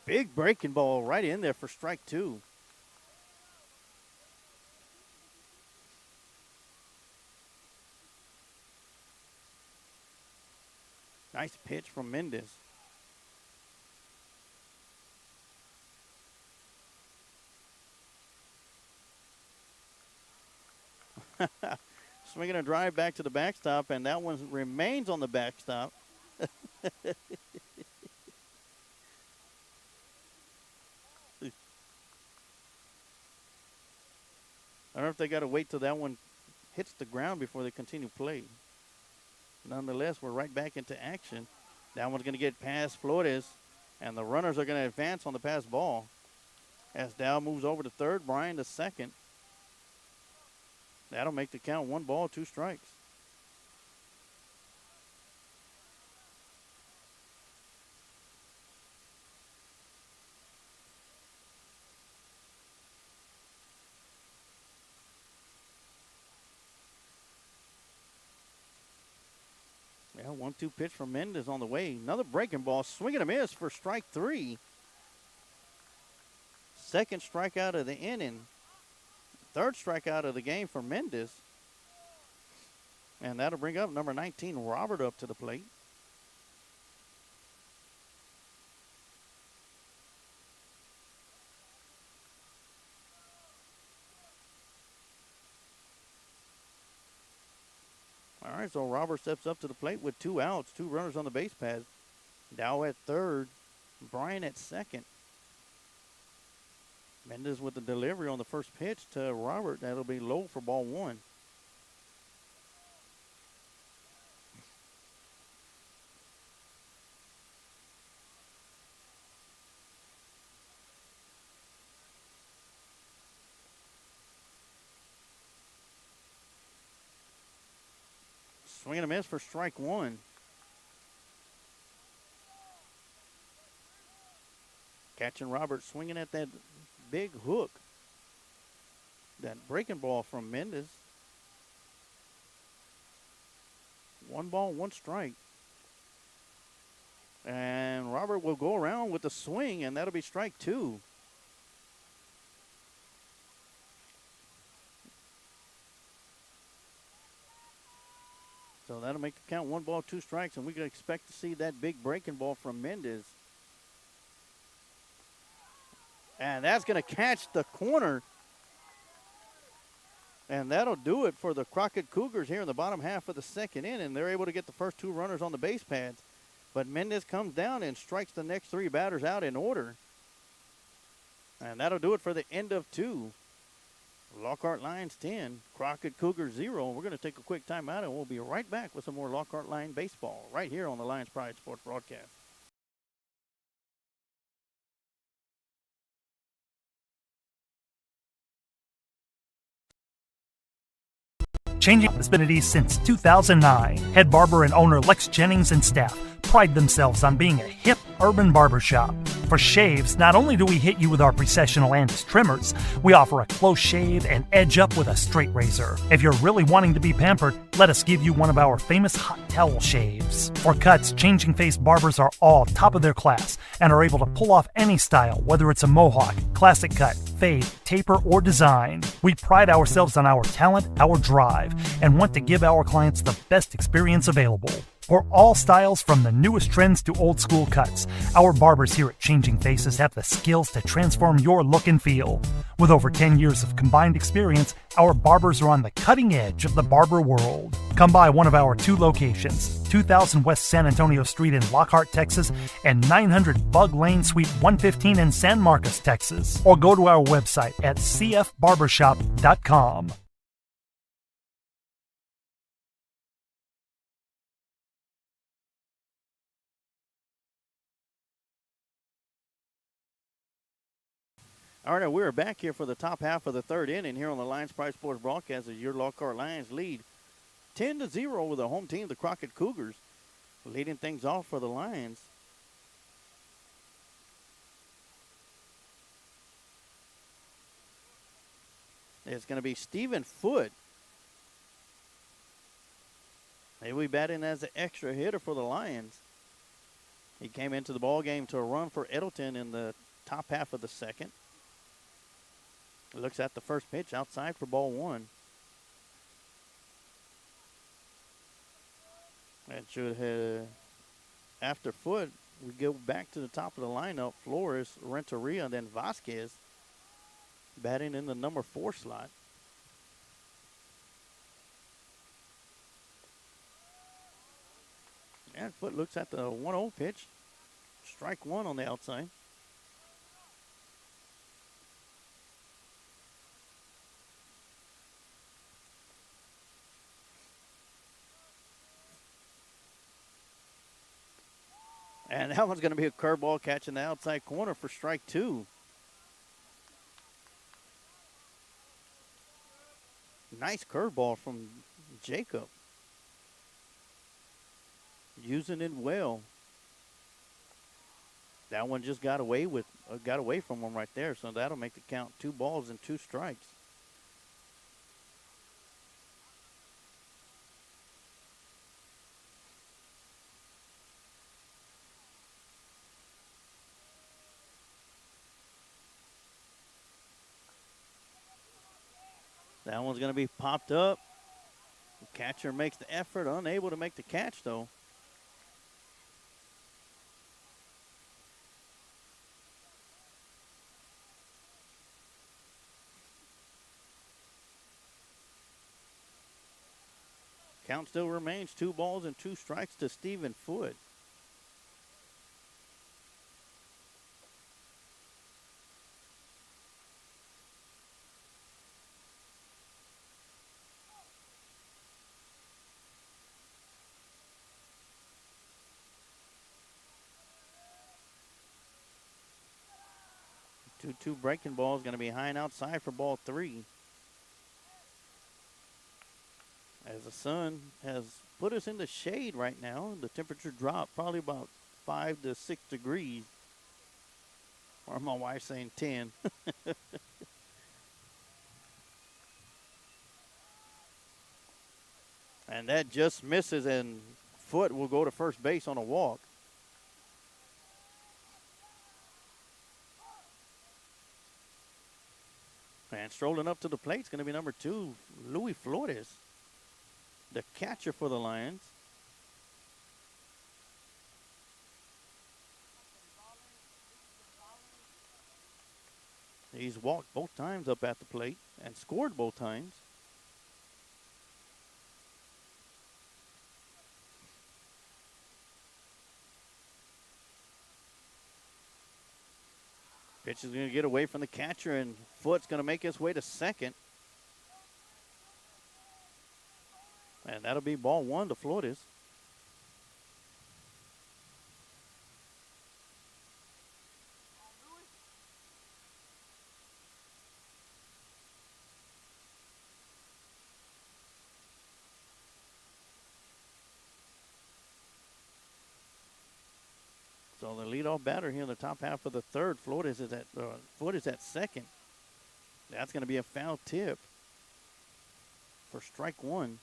Big breaking ball right in there for strike 2. Nice pitch from Mendez. Swinging a drive back to the backstop, and that one remains on the backstop. I don't know if they got to wait till that one hits the ground before they continue play. Nonetheless, we're right back into action. That one's going to get past Flores, and the runners are going to advance on the pass ball. As Dow moves over to third, Brian to second. That'll make the count 1 ball, 2 strikes. Yeah, 1-2 pitch from Mendez on the way. Another breaking ball. Swing and a miss for strike 3. Second strikeout of the inning. Third strikeout of the game for Mendez. And that'll bring up number 19, Robert, up to the plate. All right, so Robert steps up to the plate with 2 outs, 2 runners on the base pad. Dow at third, Brian at second. Mendez with the delivery on the first pitch to Robert. That'll be low for ball 1. Swing and a miss for strike 1. Catching Robert swinging at that big hook. That breaking ball from Mendez. 1 ball, 1 strike. And Robert will go around with the swing, and that'll be strike 2. So that'll make the count 1 ball, 2 strikes, and we can expect to see that big breaking ball from Mendez. And that's going to catch the corner. And that'll do it for the Crockett Cougars here in the bottom half of the second inning. They're able to get the first 2 runners on the base pads. But Mendez comes down and strikes the next 3 batters out in order. And that'll do it for the end of 2. Lockhart Lions 10, Crockett Cougars 0. We're going to take a quick timeout, and we'll be right back with some more Lockhart Lion baseball right here on the Lions Pride Sports Broadcast. Changing vicinity since 2009. Head barber and owner Lex Jennings and staff pride themselves on being a hip urban barbershop. For shaves, not only do we hit you with our Precessional Andis trimmers, we offer a close shave and edge up with a straight razor. If you're really wanting to be pampered, let us give you one of our famous hot towel shaves. For cuts, Changing Face barbers are all top of their class and are able to pull off any style, whether it's a mohawk, classic cut, fade, taper, or design. We pride ourselves on our talent, our drive, and want to give our clients the best experience available. For all styles, from the newest trends to old school cuts, our barbers here at Changing Faces have the skills to transform your look and feel. With over 10 years of combined experience, our barbers are on the cutting edge of the barber world. Come by one of our 2 locations, 2000 West San Antonio Street in Lockhart, Texas, and 900 Bug Lane, Suite 115 in San Marcos, Texas. Or go to our website at cfbarbershop.com. All right, we're back here for the top half of the third inning here on the Lions Pride Sports Broadcast as your Lockhart Lions lead 10-0 over the home team, the Crockett Cougars, leading things off for the Lions. It's going to be Stephen Foote. He'll be batting as an extra hitter for the Lions. He came into the ball game to a run for Edelton in the top half of the second. Looks at the first pitch outside for ball 1. That should have, after Foote, we go back to the top of the lineup. Flores, Renteria, and then Vasquez batting in the number 4 slot. And Foote looks at the 1-0 pitch. Strike 1 on the outside. And that one's going to be a curveball catching the outside corner for strike 2. Nice curveball from Jacob. Using it well. That one just got away from him right there, so that'll make the count 2 balls and 2 strikes. That one's going to be popped up. The catcher makes the effort, unable to make the catch, though. Count still remains 2 balls and 2 strikes to Stephen Foote. Two breaking balls going to be high and outside for ball 3. As the sun has put us in the shade right now, the temperature dropped probably about 5 to 6 degrees. Or my wife's saying 10. And that just misses, and Foote will go to first base on a walk. And strolling up to the plate is going to be number 2, Louis Flores, the catcher for the Lions. He's walked both times up at the plate and scored both times. Pitch is going to get away from the catcher, and Foote's going to make his way to second. And that'll be ball 1 to Flores. So the leadoff batter here in the top half of the third, Foote is at second. That's going to be a foul tip for strike 1.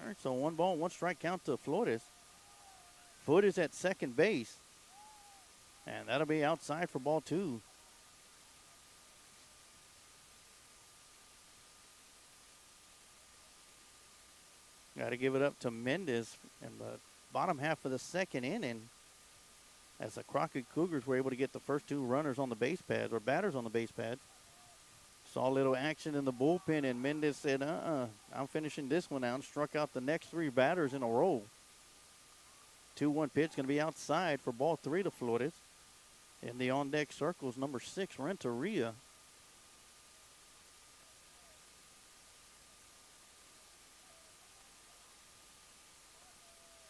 All right, so 1 ball, 1 strike count to Flores. Foote is at second base. And that'll be outside for ball 2. Got to give it up to Mendez in the bottom half of the second inning, as the Crockett Cougars were able to get the first 2 runners on the base pads, or batters on the base pads. Saw a little action in the bullpen, and Mendez said, I'm finishing this one out, and struck out the next 3 batters in a row. 2-1 pitch going to be outside for ball 3 to Flores. In the on-deck circles, number 6, Renteria.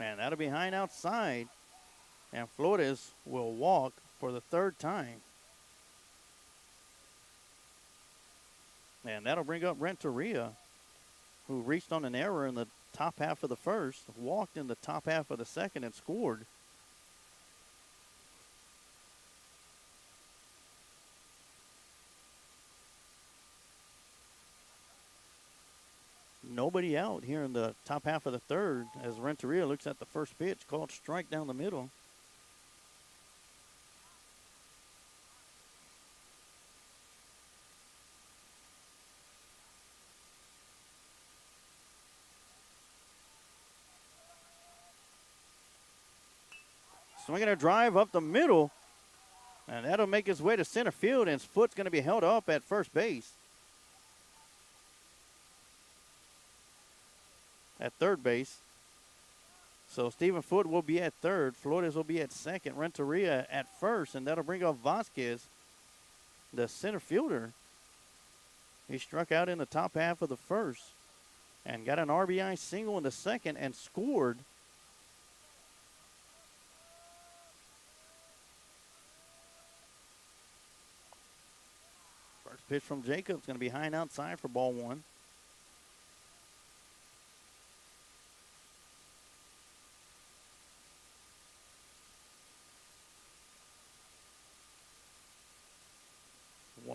And that'll be high and outside. And Flores will walk for the 3rd time. And that'll bring up Renteria, who reached on an error in the top half of the first, walked in the top half of the second, and scored. Nobody out here in the top half of the third as Renteria looks at the first pitch, called strike down the middle. Swinging a drive up the middle, and that'll make his way to center field, and his foot's going to be held up at first base. At third base. So Stephen Foote will be at third. Flores will be at second. Renteria at first, and that'll bring up Vasquez, the center fielder. He struck out in the top half of the first and got an RBI single in the second and scored. First pitch from Jacobs going to be high and outside for ball 1.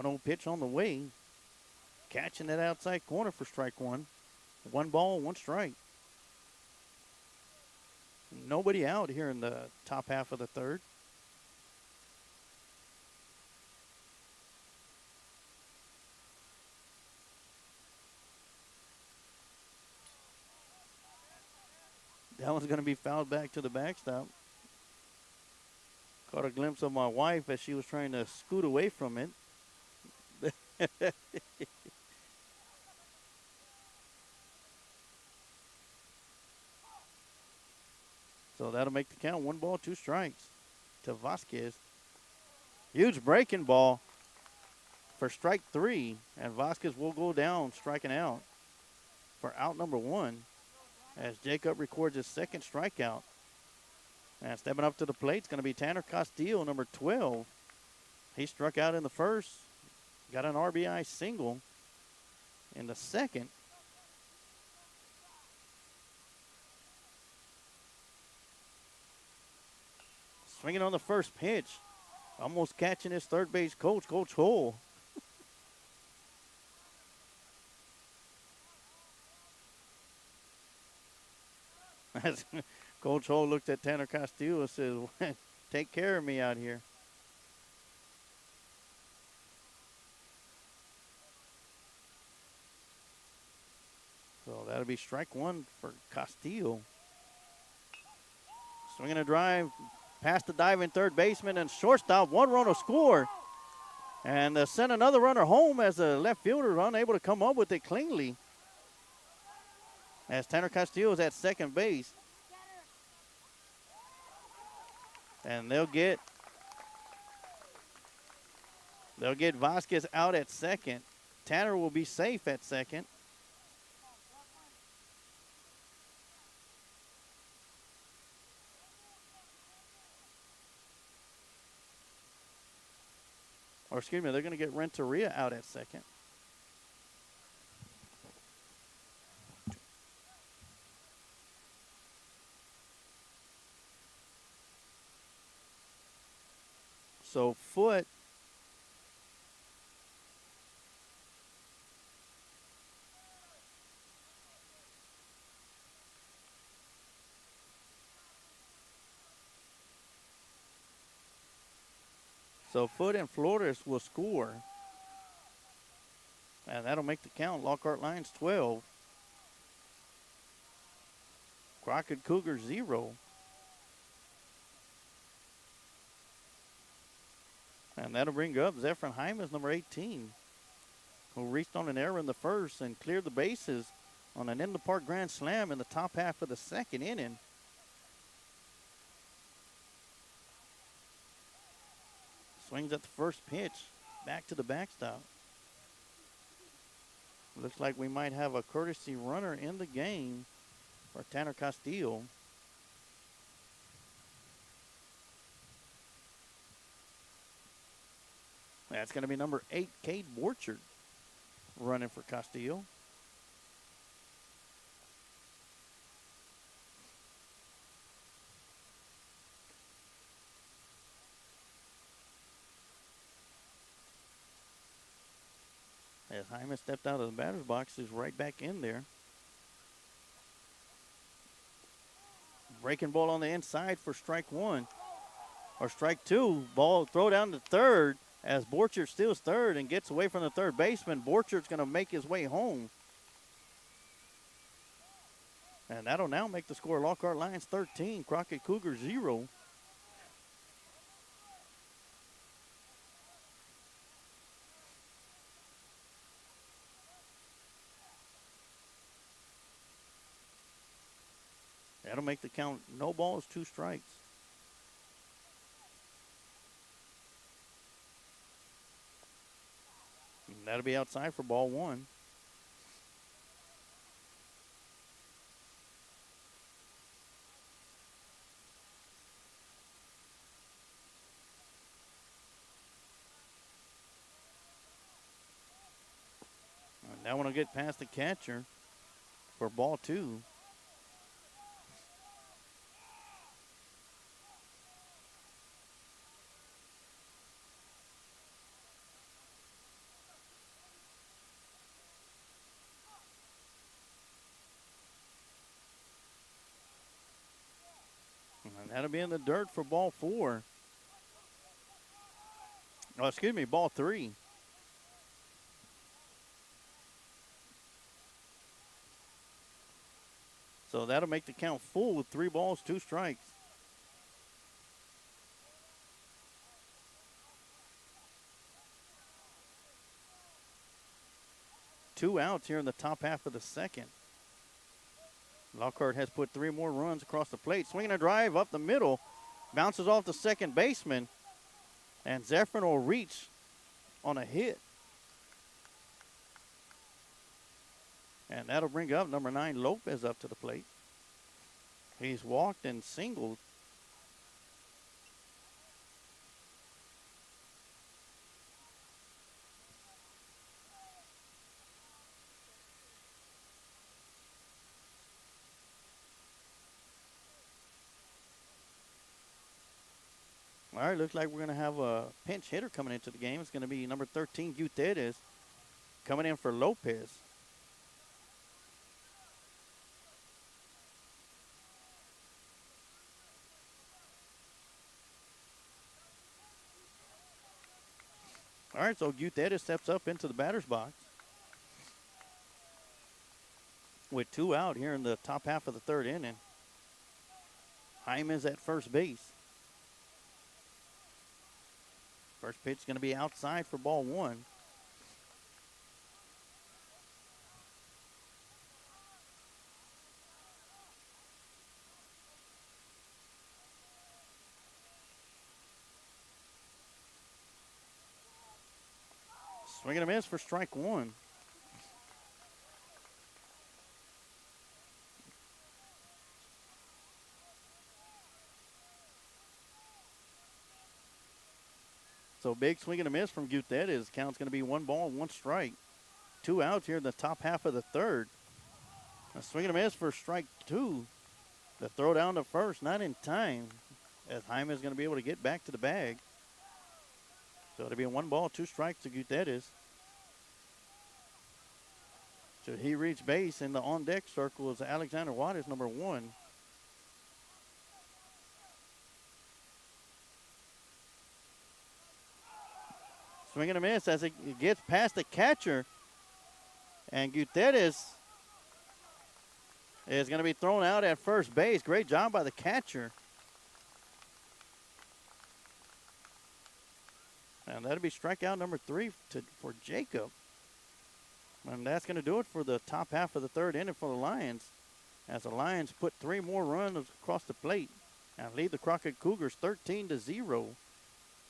1-0 pitch on the way. Catching that outside corner for strike one. 1 ball, 1 strike. Nobody out here in the top half of the third. That one's going to be fouled back to the backstop. Caught a glimpse of my wife as she was trying to scoot away from it. So that'll make the count. 1 ball, 2 strikes to Vasquez. Huge breaking ball for strike 3. And Vasquez will go down striking out for out number 1 as Jacob records his 2nd strikeout. And stepping up to the plate is going to be Tanner Castillo, number 12. He struck out in the first. Got an RBI single in the second. Swinging on the first pitch. Almost catching his third base coach, Coach Hull. As Coach Hull looked at Tanner Castillo and said, take care of me out here. So that'll be strike 1 for Castillo. Swinging a drive past the diving third baseman and shortstop. 1 run will score. And send another runner home as the left fielder is unable to come up with it cleanly. As Tanner Castillo is at second base. And they'll get Vasquez out at second. Tanner will be safe at second. Or excuse me, they're going to get Renteria out at second. So Foote and Flores will score. And that'll make the count. Lockhart Lions 12. Crockett Cougars 0. And that'll bring up Zephyrin Hymas, number 18, who reached on an error in the first and cleared the bases on an in-the-park grand slam in the top half of the second inning. Swings at the first pitch, back to the backstop. Looks like we might have a courtesy runner in the game for Tanner Castillo. That's going to be number 8, Cade Borchard, running for Castillo. As Hyman stepped out of the batter's box, he's right back in there. Breaking ball on the inside for strike 1. Or strike 2. Ball throw down to third as Borchard steals third and gets away from the third baseman. Borchard's going to make his way home. And that'll now make the score Lockhart Lions 13, Crockett Cougars 0. That'll make the count no balls, 2 strikes. And that'll be outside for ball 1. And that one will get past the catcher for ball 2. That'll be in the dirt for ball 4. Oh, excuse me, ball 3. So that'll make the count full with 3 balls, 2 strikes. Two outs here in the top half of the second. Lockhart has put 3 more runs across the plate. Swinging a drive up the middle. Bounces off the second baseman. And Zephyrin will reach on a hit. And that'll bring up number 9, Lopez, up to the plate. He's walked and singled. All right, looks like we're going to have a pinch hitter coming into the game. It's going to be number 13, Gutierrez, coming in for Lopez. All right, so Gutierrez steps up into the batter's box with 2 out here in the top half of the 3rd inning. Hyman's at first base. First pitch is going to be outside for ball 1. Swing and a miss for strike 1. So big swing and a miss from Gutierrez. Count's going to be 1 ball, 1 strike. 2 outs here in the top half of the 3rd. A swing and a miss for strike 2. The throw down to first, not in time, as Hyman's going to be able to get back to the bag. So it'll be a 1 ball, 2 strikes to Gutierrez. Should he reach base in the on-deck circle is Alexander Waters, number 1. Swing and a miss as it gets past the catcher. And Gutierrez is going to be thrown out at first base. Great job by the catcher. And that'll be strikeout number 3 for Jacob. And that's going to do it for the top half of the 3rd inning for the Lions, as the Lions put 3 more runs across the plate and lead the Crockett Cougars 13-0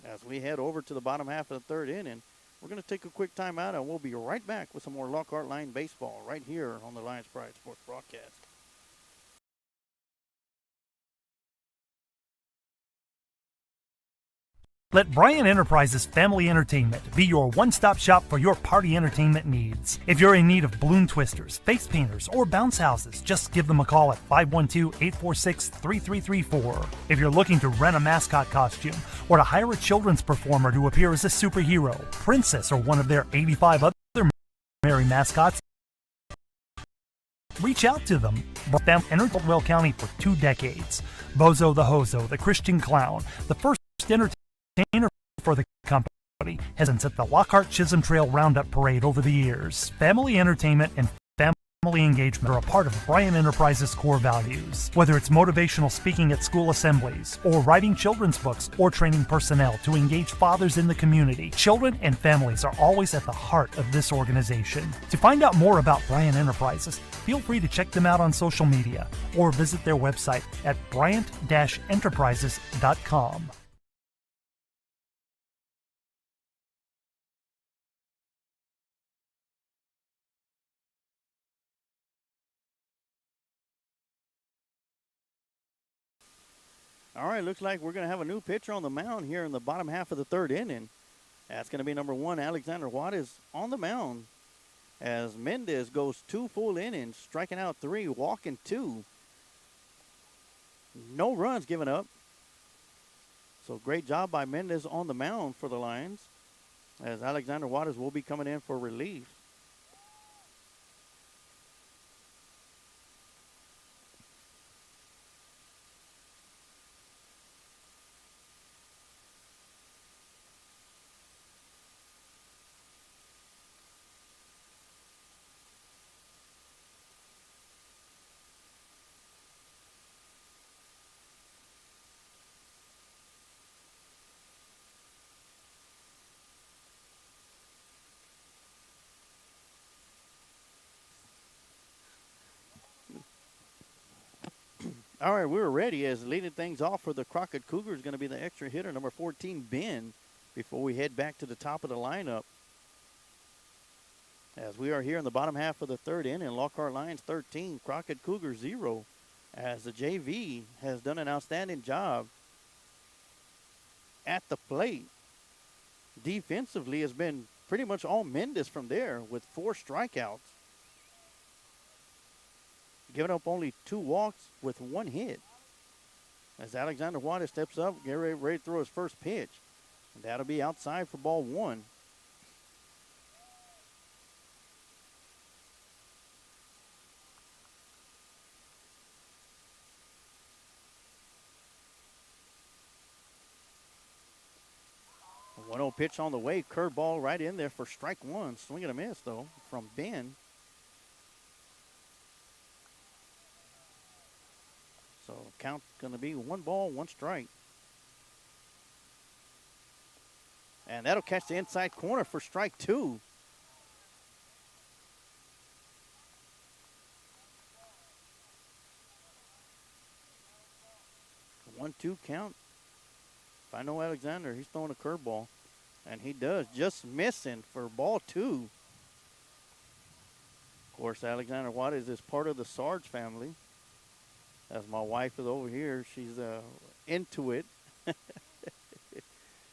as we head over to the bottom half of the 3rd inning. We're going to take a quick timeout, and we'll be right back with some more Lockhart Line baseball right here on the Lions Pride Sports Broadcast. Let Bryan Enterprises Family Entertainment be your one-stop shop for your party entertainment needs. If you're in need of balloon twisters, face painters, or bounce houses, just give them a call at 512-846-3334. If you're looking to rent a mascot costume or to hire a children's performer to appear as a superhero, princess, or one of their 85 other merry mascots, reach out to them. Them entered Caldwell County for 2 decades. Bozo the Hozo, the Christian Clown, the first entertainer for the company, has been at the Lockhart Chisholm Trail Roundup Parade over the years. Family entertainment and family engagement are a part of Bryan Enterprises' core values. Whether it's motivational speaking at school assemblies, or writing children's books, or training personnel to engage fathers in the community, children and families are always at the heart of this organization. To find out more about Bryan Enterprises, feel free to check them out on social media or visit their website at bryant-enterprises.com. All right, looks like we're going to have a new pitcher on the mound here in the bottom half of the 3rd inning. That's going to be number 1, Alexander Waters, on the mound, as Mendez goes 2 full innings, striking out 3, walking 2. No runs given up. So great job by Mendez on the mound for the Lions, as Alexander Waters will be coming in for relief. All right, we're ready as leading things off for the Crockett Cougars is going to be the extra hitter, number 14, Ben, before we head back to the top of the lineup. As we are here in the bottom half of the third inning, Lockhart Lions 13, Crockett Cougars 0, as the JV has done an outstanding job at the plate. Defensively has been pretty much all Mendes from there with 4 strikeouts. Giving up only 2 walks with 1 hit. As Alexander Juarez steps up, get ready to throw his first pitch. And that'll be outside for ball 1. A 1-0 pitch on the way. Curveball right in there for strike 1. Swing and a miss, though, from Ben. So count going to be 1 ball, 1 strike. And that'll catch the inside corner for strike 2. A 1-2 count. If I know Alexander, he's throwing a curveball. And he does, just missing for ball 2. Of course, Alexander Juarez is part of the Sarge family. As my wife is over here, she's into it.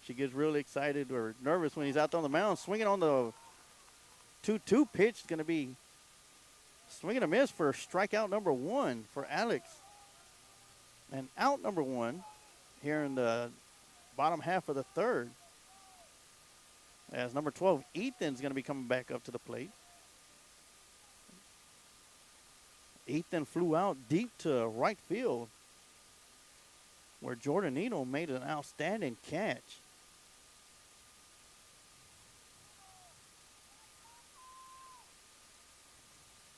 She gets really excited or nervous when he's out there on the mound. Swinging on the 2-2 pitch is going to be swinging a miss for strikeout number 1 for Alex. And out number 1 here in the bottom half of the third. As number 12, Ethan's going to be coming back up to the plate. Ethan flew out deep to right field where Jordan Eno made an outstanding catch.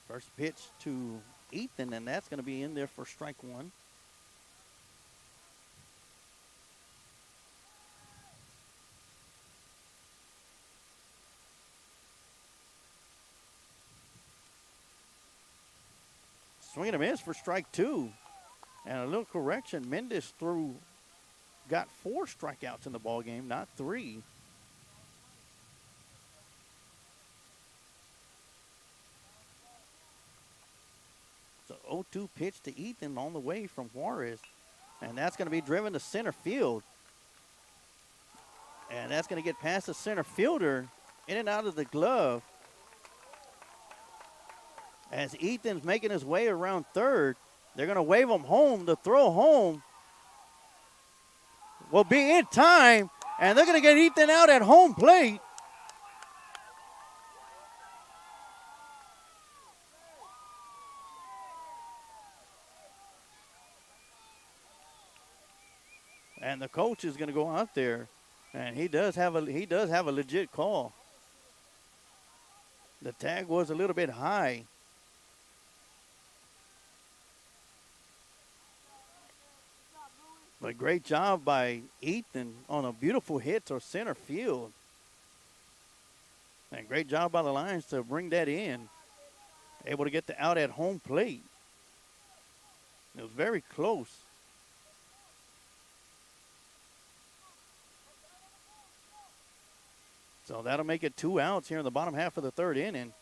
First pitch to Ethan, and that's going to be in there for strike 1. Swing and a miss for strike 2. And a little correction, Mendes got 4 strikeouts in the ball game, not 3. So 0-2 pitch to Ethan on the way from Juarez. And that's going to be driven to center field. And that's going to get past the center fielder, in and out of the glove. As Ethan's making his way around third, they're going to wave him home. The throw home will be in time, and they're going to get Ethan out at home plate. And the coach is going to go out there, and he does have a legit call. The tag was a little bit high. But great job by Ethan on a beautiful hit to center field. And great job by the Lions to bring that in. Able to get the out at home plate. It was very close. So that'll make it 2 outs here in the bottom half of the third inning.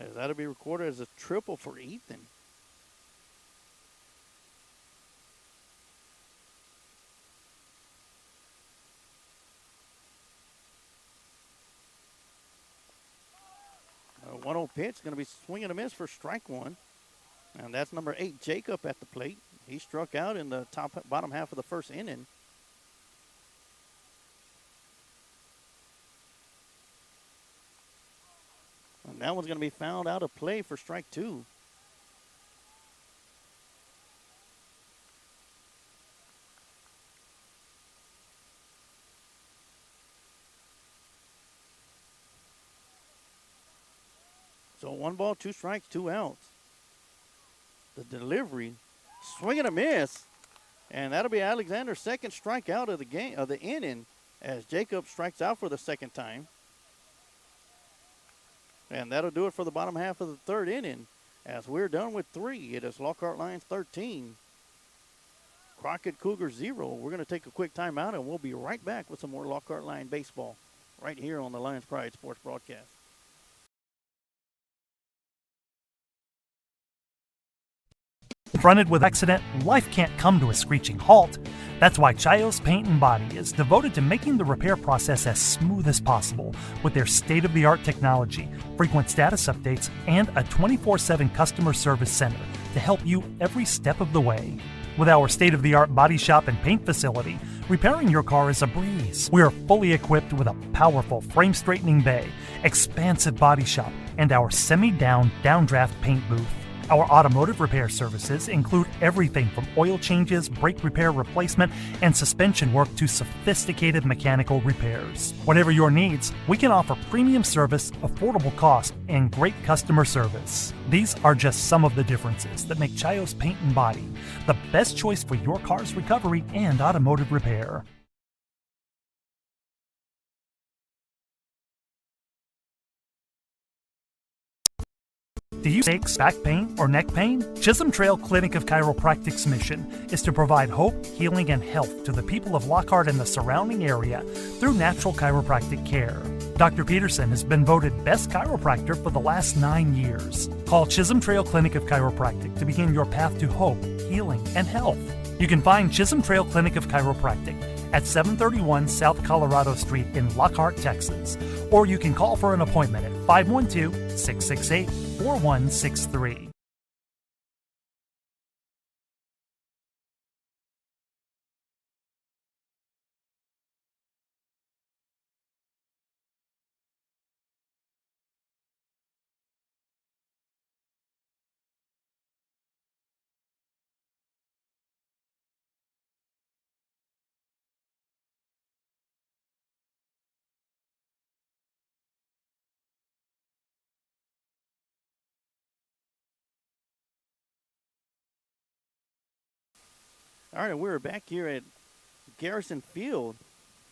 As that'll be recorded as a triple for Ethan. A 1-0 pitch, going to be swinging a miss for strike 1. And that's number 8, Jacob, at the plate. He struck out in the bottom half of the first inning. And that one's going to be fouled out of play for strike 2. So 1 ball, 2 strikes, 2 outs. The delivery, swing and a miss. And that'll be Alexander's second strikeout of the game, of the inning, as Jacob strikes out for the second time. And that'll do it for the bottom half of the third inning. As we're done with 3, it is Lockhart Lions 13, Crockett Cougars 0. We're going to take a quick timeout, and we'll be right back with some more Lockhart Lion baseball right here on the Lions Pride Sports Broadcast. Confronted with accident, life can't come to a screeching halt. That's why Chios Paint and Body is devoted to making the repair process as smooth as possible with their state-of-the-art technology, frequent status updates, and a 24/7 customer service center to help you every step of the way. With our state-of-the-art body shop and paint facility, repairing your car is a breeze. We are fully equipped with a powerful frame-straightening bay, expansive body shop, and our semi-down, downdraft paint booth. Our automotive repair services include everything from oil changes, brake repair replacement, and suspension work to sophisticated mechanical repairs. Whatever your needs, we can offer premium service, affordable cost, and great customer service. These are just some of the differences that make Chios Paint and Body the best choice for your car's recovery and automotive repair. Do you aches, back pain, or neck pain? Chisholm Trail Clinic of Chiropractic's mission is to provide hope, healing, and health to the people of Lockhart and the surrounding area through natural chiropractic care. Dr. Peterson has been voted Best Chiropractor for the last 9 years. Call Chisholm Trail Clinic of Chiropractic to begin your path to hope, healing, and health. You can find Chisholm Trail Clinic of Chiropractic at 731 South Colorado Street in Lockhart, Texas. Or you can call for an appointment at 512-668-4163. All right, we're back here at Garrison Field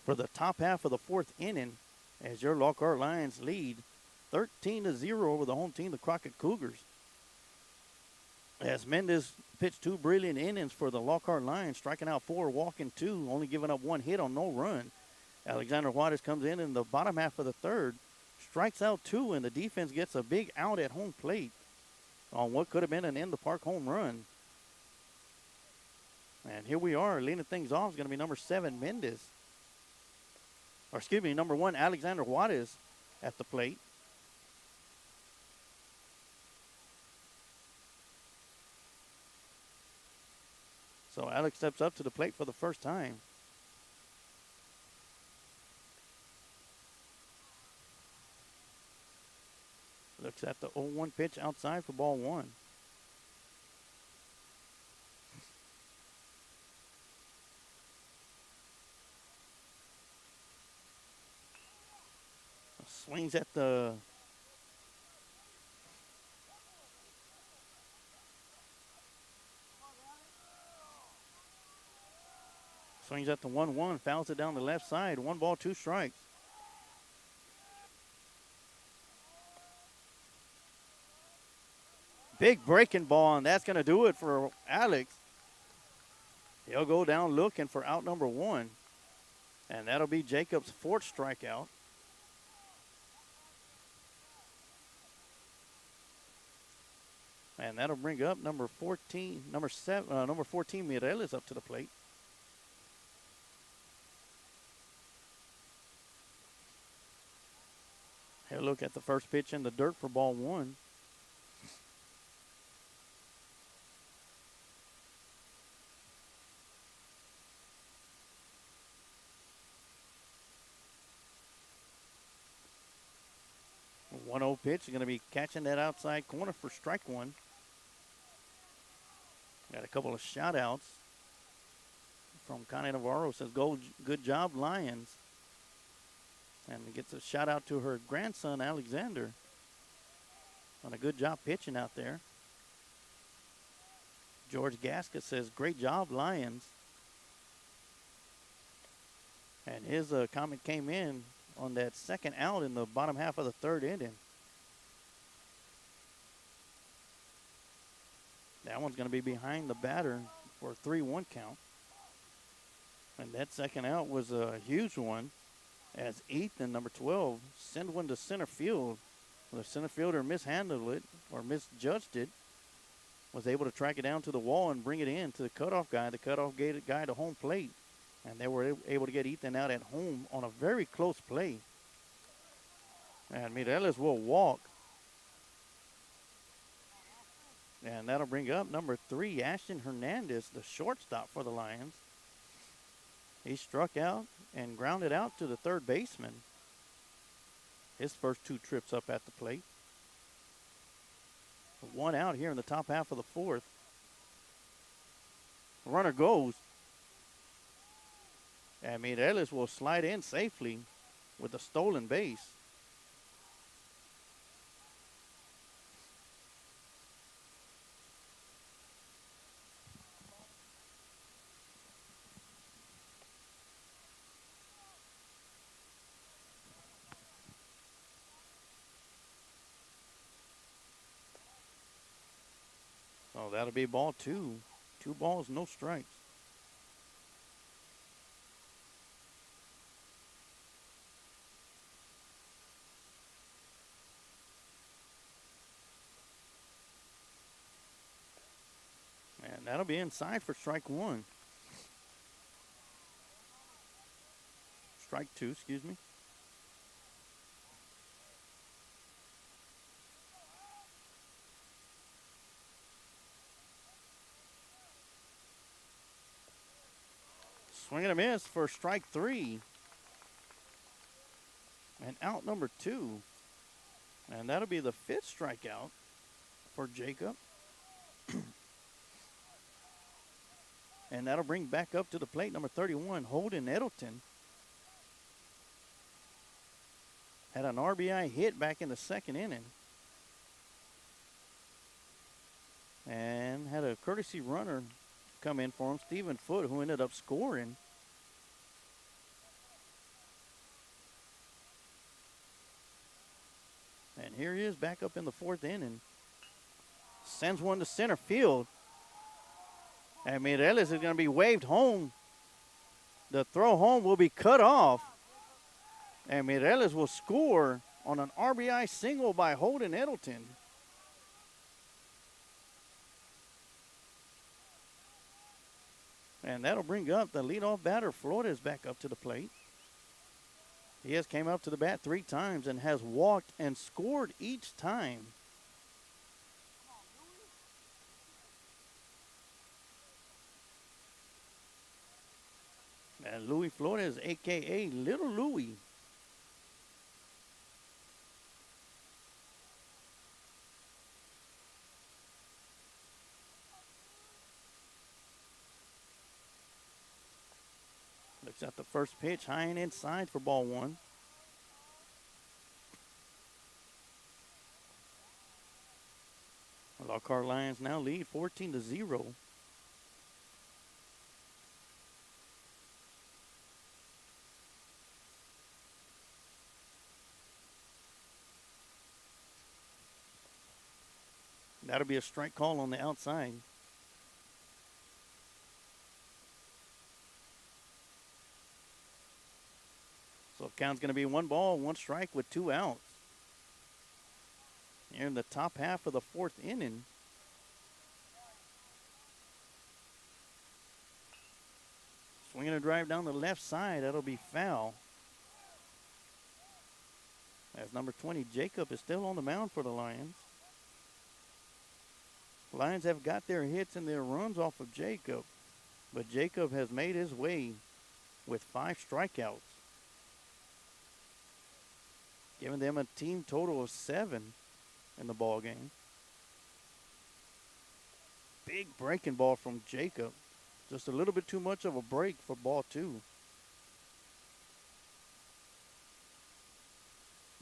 for the top half of the fourth inning as your Lockhart Lions lead 13-0 over the home team, the Crockett Cougars. As Mendez pitched 2 brilliant innings for the Lockhart Lions, striking out 4, walking 2, only giving up 1 hit on no run. Alexander Juarez comes in the bottom half of the third, strikes out 2, and the defense gets a big out at home plate on what could have been an in-the-park home run. And here we are, leading things off is going to be number 7, Mendez. Or excuse me, number 1, Alexander Juarez at the plate. So Alex steps up to the plate for the first time. Looks at the 0-1 pitch outside for ball 1. Swings at the swings at the 1-1, fouls it down the left side. 1 ball, 2 strikes. Big breaking ball, and that's going to do it for Alex. He'll go down looking for out number 1, and that'll be Jacob's 4th strikeout. And that'll bring up number 14, number 14 Mireles up to the plate. He'll look at the first pitch in the dirt for ball 1. A 1-0 pitch is going to be catching that outside corner for strike 1. Got a couple of shout-outs from Connie Navarro. Says, good job, Lions. And gets a shout-out to her grandson, Alexander, on a good job pitching out there. George Gasket says, great job, Lions. And his comment came in on that second out in the bottom half of the third inning. That one's going to be behind the batter for a 3-1 count. And that second out was a huge one as Ethan, number 12, sent one to center field. The center fielder mishandled it or misjudged it, was able to track it down to the wall and bring it in to the cutoff guy. The cutoff guy to home plate. And they were able to get Ethan out at home on a very close play. And Mireles will walk. And that'll bring up number 3, Ashton Hernandez, the shortstop for the Lions. He struck out and grounded out to the third baseman. His first 2 trips up at the plate. 1 out here in the top half of the 4th. The runner goes. And Mireles will slide in safely with a stolen base. So that'll be ball 2. 2 balls, no strikes. And that'll be inside for strike 1. Strike 2, excuse me. Swing and a miss for strike 3. And out number 2. And that'll be the 5th strikeout for Jacob. And that'll bring back up to the plate number 31, Holden Edelton. Had an RBI hit back in the 2nd inning. And had a courtesy runner come in for him, Stephen Foote, who ended up scoring. And here he is back up in the 4th inning. Sends one to center field. And Mireles is going to be waved home. The throw home will be cut off. And Mireles will score on an RBI single by Holden Edelton. And that'll bring up the leadoff batter, Flores, back up to the plate. He has came up to the bat 3 times and has walked and scored each time. And Louis Flores, a.k.a. Little Louie. Looks at the first pitch, high and inside for ball 1. The Lockhart Lions now lead 14-0. That'll be a strike call on the outside. So count's going to be 1 ball, 1 strike with 2 outs. Here in the top half of the 4th inning. Swinging a drive down the left side. That'll be foul. As number 20, Jacob, is still on the mound for the Lions. Lions have got their hits and their runs off of Jacob. But Jacob has made his way with 5 strikeouts, giving them a team total of 7 in the ball game. Big breaking ball from Jacob. Just a little bit too much of a break for ball 2.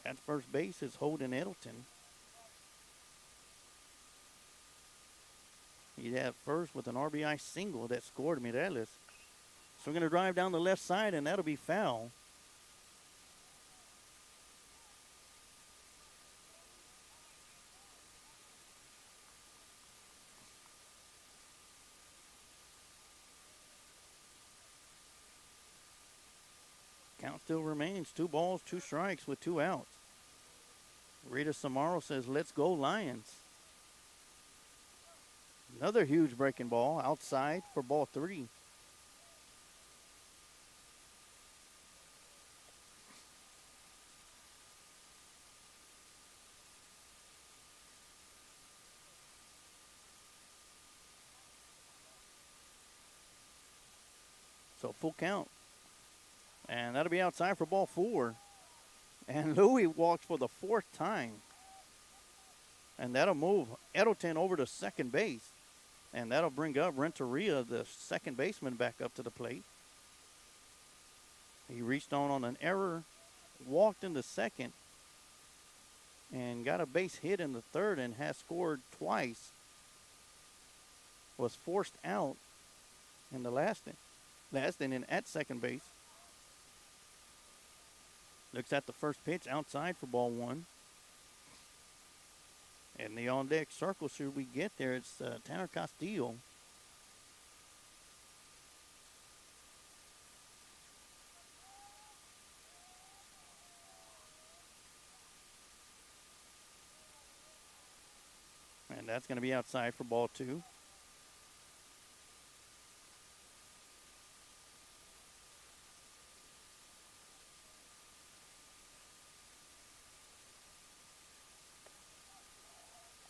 At first base is Holden Edelton. He'd have first with an RBI single that scored Mireles. So we're going to drive down the left side, and that'll be foul. Count still remains 2 balls, 2 strikes with 2 outs. Rita Samaro says, let's go Lions. Another huge breaking ball outside for ball 3. So full count. And that'll be outside for ball 4. And Louis walks for the 4th time. And that'll move Edelton over to second base. And that'll bring up Renteria, the second baseman, back up to the plate. He reached on an error, walked in the second, and got a base hit in the third and has scored twice. Was forced out in the last inning at second base. Looks at the first pitch outside for ball 1. And the on-deck circle, should we get there, it's Tanner Castillo. And that's going to be outside for ball 2.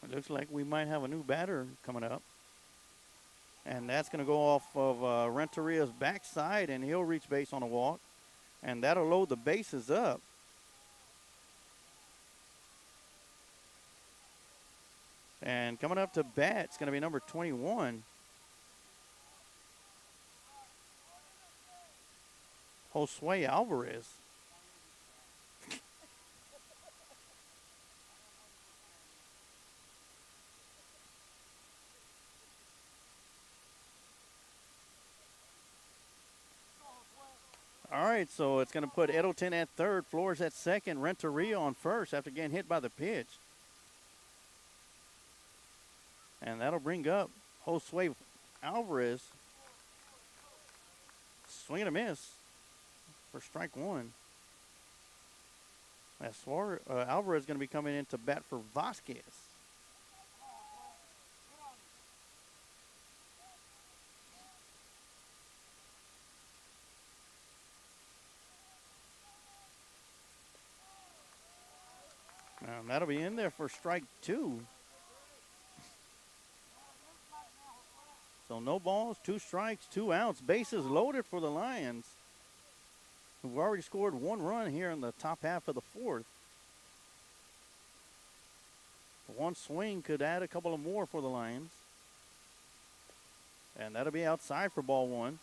It looks like we might have a new batter coming up. And that's going to go off of Renteria's backside, and he'll reach base on a walk. And that'll load the bases up. And coming up to bat, it's going to be number 21. Josue Alvarez. All right, so it's going to put Edelton at third, Flores at second, Renteria on first after getting hit by the pitch. And that'll bring up Josue Alvarez. Swing and a miss for strike 1. Alvarez is going to be coming in to bat for Vasquez. And that'll be in there for strike 2. So no balls, 2 strikes, 2 outs. Bases loaded for the Lions, who've already scored 1 run here in the top half of the 4th. One swing could add a couple of more for the Lions. And that'll be outside for ball 1.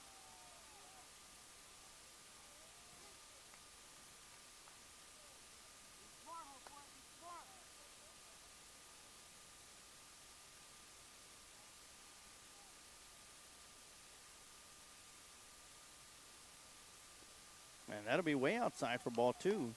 And that'll be way outside for ball 2.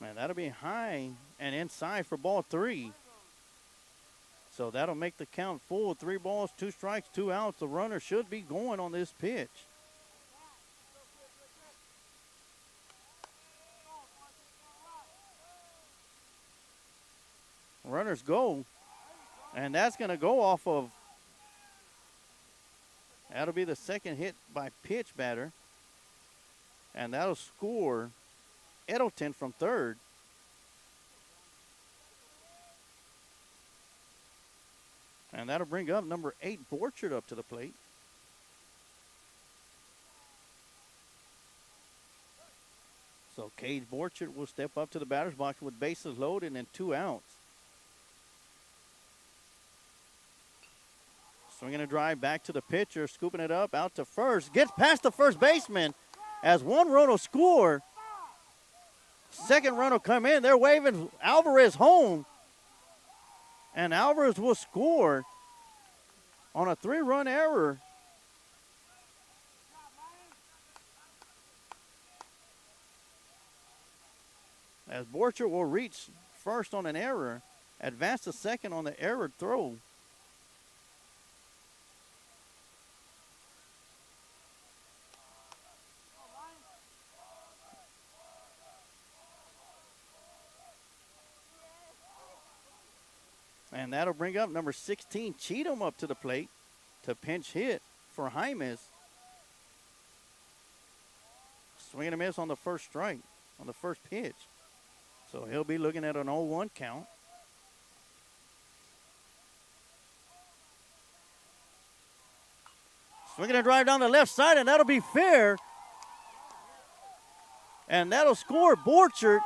And that'll be high and inside for ball 3. So that'll make the count full. 3 balls, 2 strikes, 2 outs. The runner should be going on this pitch. Runners go. And that's going to go off of, that'll be the second hit by pitch batter. And that'll score Edelton from third. And that'll bring up number 8, Borchard, up to the plate. So Cade Borchard will step up to the batter's box with bases loaded and 2 outs. Swinging a drive back to the pitcher, scooping it up, out to first. Gets past the first baseman as 1 run will score. Second run will come in. They're waving Alvarez home. And Alvarez will score on a 3-run error. as Borcher will reach first on an error, advance to second on the error throw. And that'll bring up number 16, Cheatham, up to the plate to pinch hit for Jaimes. Swing and a miss on the first strike, on the first pitch. So he'll be looking at an 0-1 count. Swinging a drive down the left side, and that'll be fair. And that'll score Borchert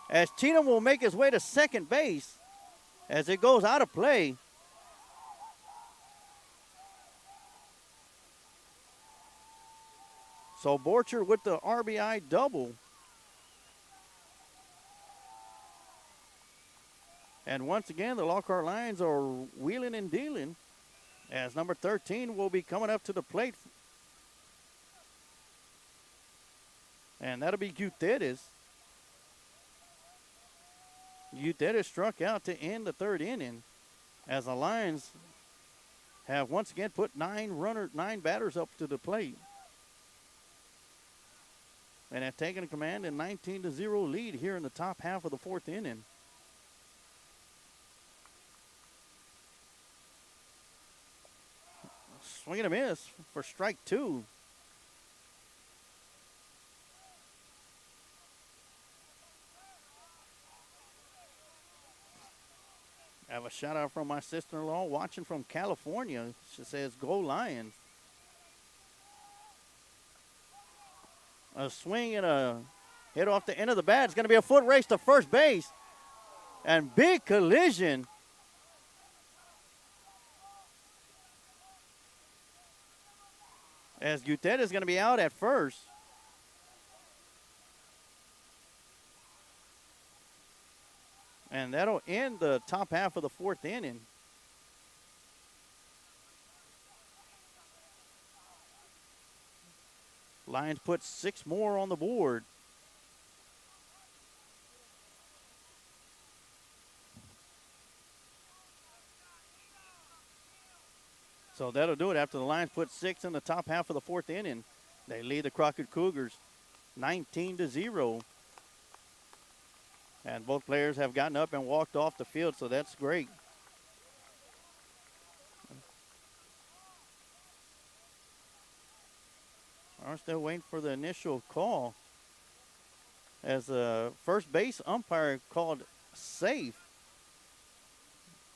as Cheatham will make his way to second base as it goes out of play. So Borchert with the RBI double. And once again, the Lockhart Lions are wheeling and dealing as number 13 will be coming up to the plate. And that'll be Gutierrez. Gutierrez struck out to end the third inning as the Lions have once again put 9 batters up to the plate. And have taken a command in 19-0 lead here in the top half of the fourth inning. Swing and a miss for strike 2. I have a shout out from my sister-in-law watching from California. She says, "Go Lions." A swing and a hit off the end of the bat. It's going to be a foot race to first base. And big collision. As Gutierrez is going to be out at first. And that'll end the top half of the fourth inning. Lions put 6 more on the board. So that'll do it after the Lions put 6 in the top half of the fourth inning. They lead the Crockett Cougars 19-0. And both players have gotten up and walked off the field, so that's great. I'm still waiting for the initial call as the first base umpire called safe.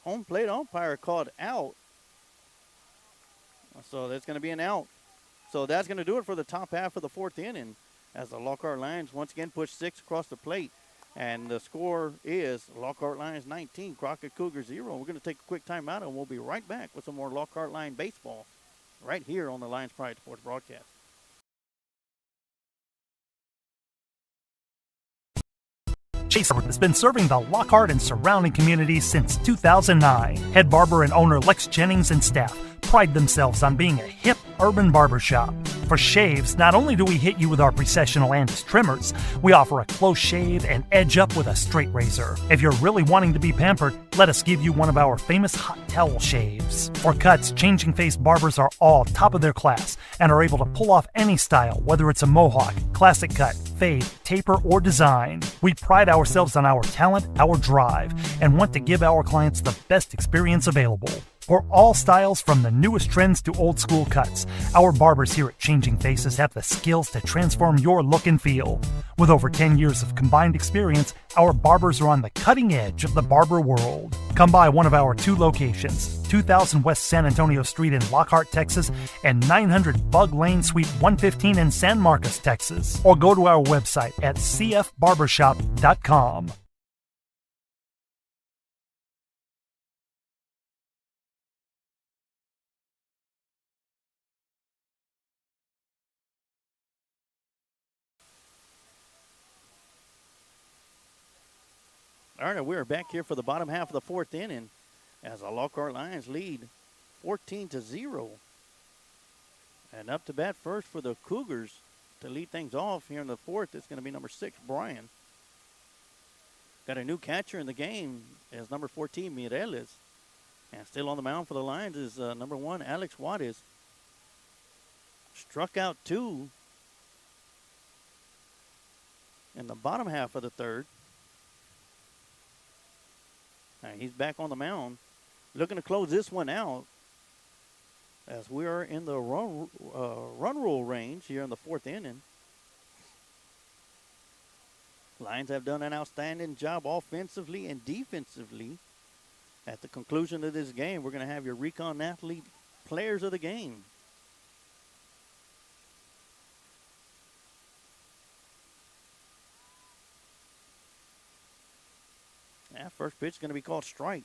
Home plate umpire called out. So that's going to be an out. So that's going to do it for the top half of the fourth inning as the Lockhart Lions once again push 6 across the plate. And the score is Lockhart Lions 19, Crockett Cougars 0. We're going to take a quick timeout, and we'll be right back with some more Lockhart Lion baseball right here on the Lions Pride Sports broadcast. Chase has been serving the Lockhart and surrounding communities since 2009. Head barber and owner Lex Jennings and staff pride themselves on being a hip urban barbershop. For shaves, not only do we hit you with our Precessional Andis trimmers, we offer a close shave and edge up with a straight razor. If you're really wanting to be pampered, let us give you one of our famous hot towel shaves. For cuts, Changing Face barbers are all top of their class and are able to pull off any style, whether it's a mohawk, classic cut, fade, taper, or design. We pride ourselves on our talent, our drive, and want to give our clients the best experience available. For all styles from the newest trends to old school cuts, our barbers here at Changing Faces have the skills to transform your look and feel. With over 10 years of combined experience, our barbers are on the cutting edge of the barber world. Come by one of our 2 locations, 2000 West San Antonio Street in Lockhart, Texas, and 900 Bug Lane, Suite 115 in San Marcos, Texas. Or go to our website at cfbarbershop.com. All right, we're back here for the bottom half of the fourth inning as the Lockhart Lions lead 14-0. And up to bat first for the Cougars to lead things off here in the fourth is going to be number 6, Brian. got a new catcher in the game as number 14, Mireles. And still on the mound for the Lions is number 1, Alex Juarez. Struck out 2 in the bottom half of the third. Right, he's back on the mound, looking to close this one out as we are in the run rule range here in the 4th inning. Lions have done an outstanding job offensively and defensively. At the conclusion of this game, we're going to have your Recon Athlete Players of the Game. That first pitch is going to be called strike.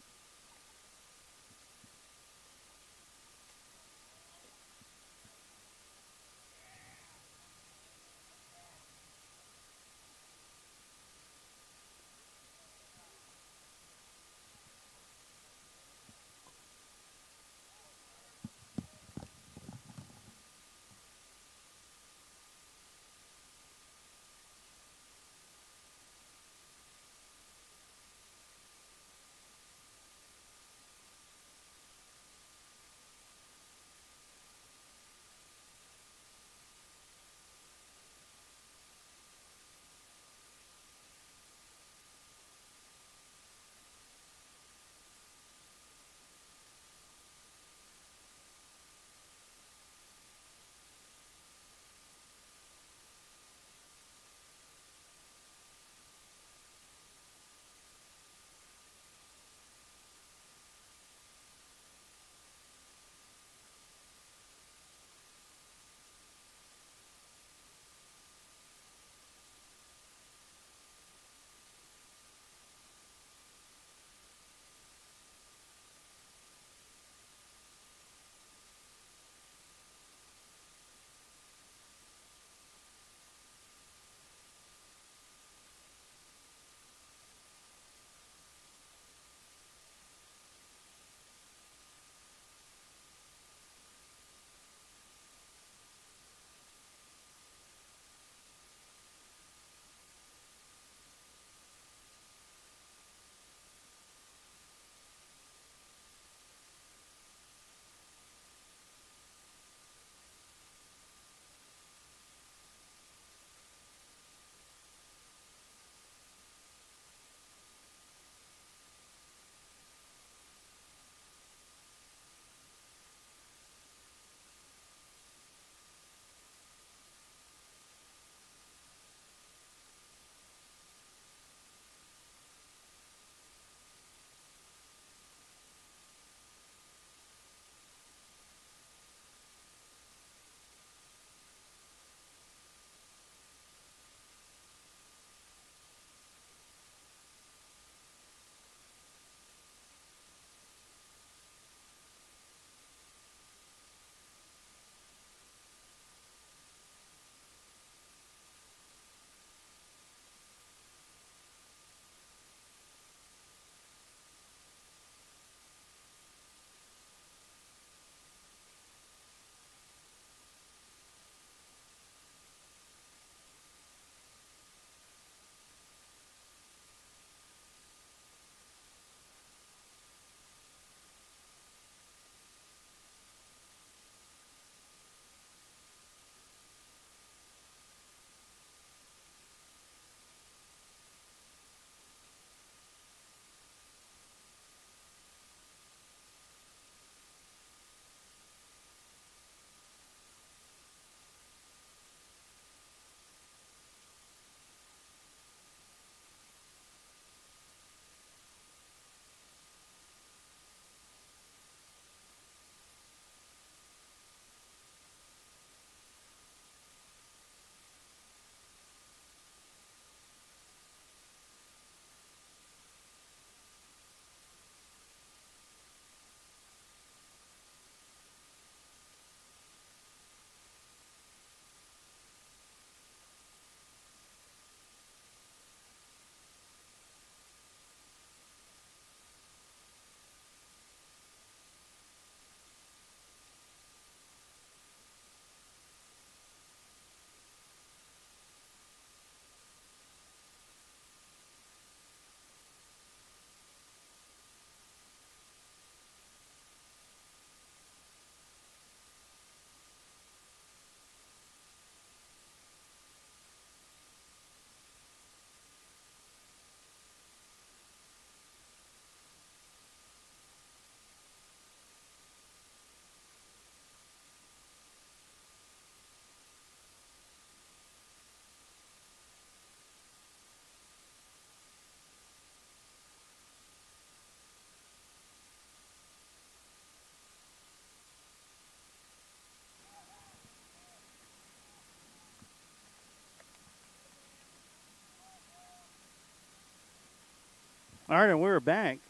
All right, and we're back.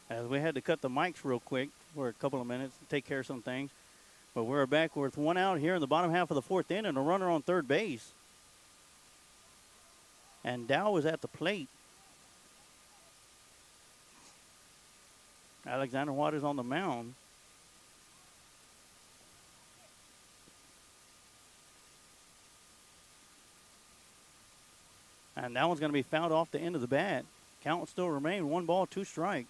As we had to cut the mics real quick for a couple of minutes to take care of some things. But we're back with one out here in the bottom half of the fourth inning and a runner on third base. And Dow is at the plate. Alexander Waters on the mound. And that one's going to be fouled off the end of the bat. Count will still remain 1 ball, 2 strikes.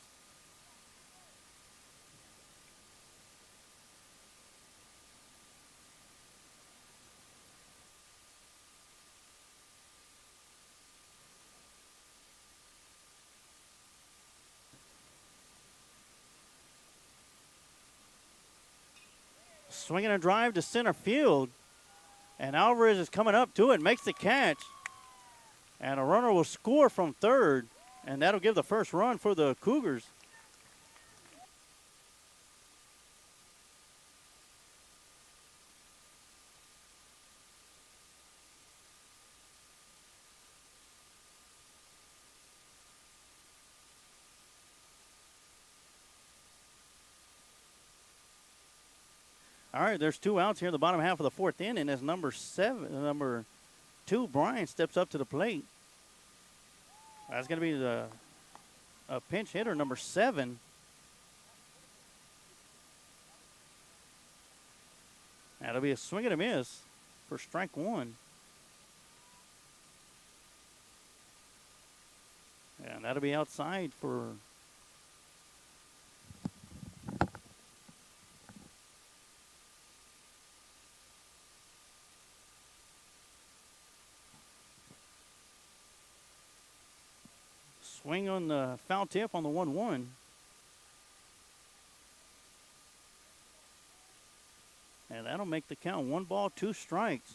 Swinging a drive to center field. And Alvarez is coming up to it, makes the catch. And a runner will score from third. And that'll give the first run for the Cougars. All right, there's 2 outs here in the bottom half of the fourth inning as number 2, Brian, steps up to the plate. That's going to be a pinch hitter, number 7. That'll be a swing and a miss for strike 1. And that'll be outside for swing on the foul tip on the 1-1. And that'll make the count 1 ball, 2 strikes.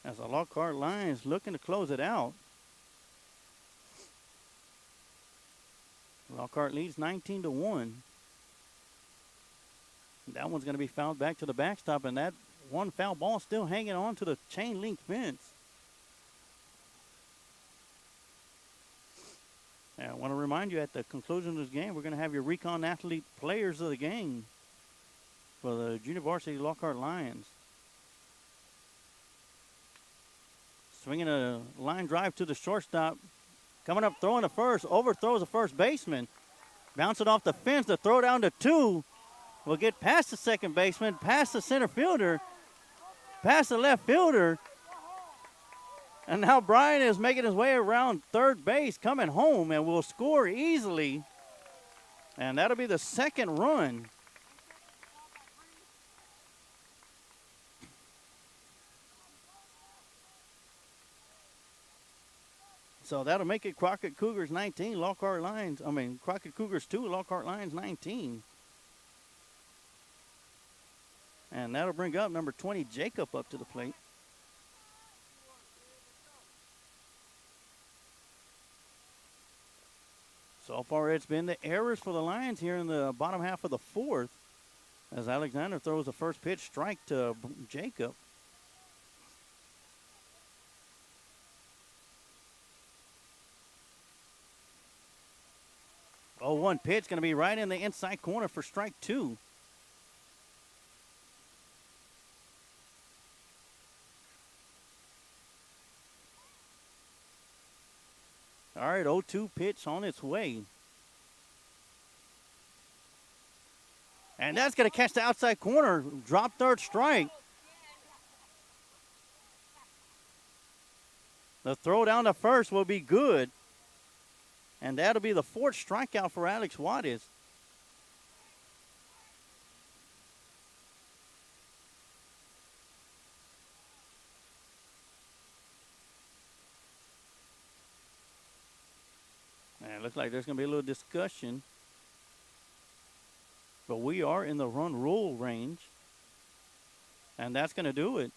As the Lockhart Lions looking to close it out. Lockhart leads 19-1. That one's going to be fouled back to the backstop, and that one foul ball still hanging on to the chain link fence. And I want to remind you, at the conclusion of this game, we're going to have your Recon Athlete Players of the Game for the Junior Varsity Lockhart Lions. Swinging a line drive to the shortstop. Coming up, throwing the first. Overthrows the first baseman. Bounce it off the fence to throw down to 2. Will get past the second baseman, past the center fielder, past the left fielder. And now Brian is making his way around third base, coming home, and will score easily. And that'll be the second run. So that'll make it Crockett Cougars 19, Crockett Cougars 2, Lockhart Lions 19. And that'll bring up number 20, Jacob, up to the plate. So far, it's been the errors for the Lions here in the bottom half of the fourth, as Alexander throws the first pitch strike to Jacob. Oh, 1 pitch going to be right in the inside corner for strike 2. All right, 0-2 pitch on its way. And that's going to catch the outside corner. Drop third strike. The throw down to first will be good. And that'll be the 4th strikeout for Alex Wattis. And it looks like there's going to be a little discussion. But we are in the run rule range. And that's going to do it,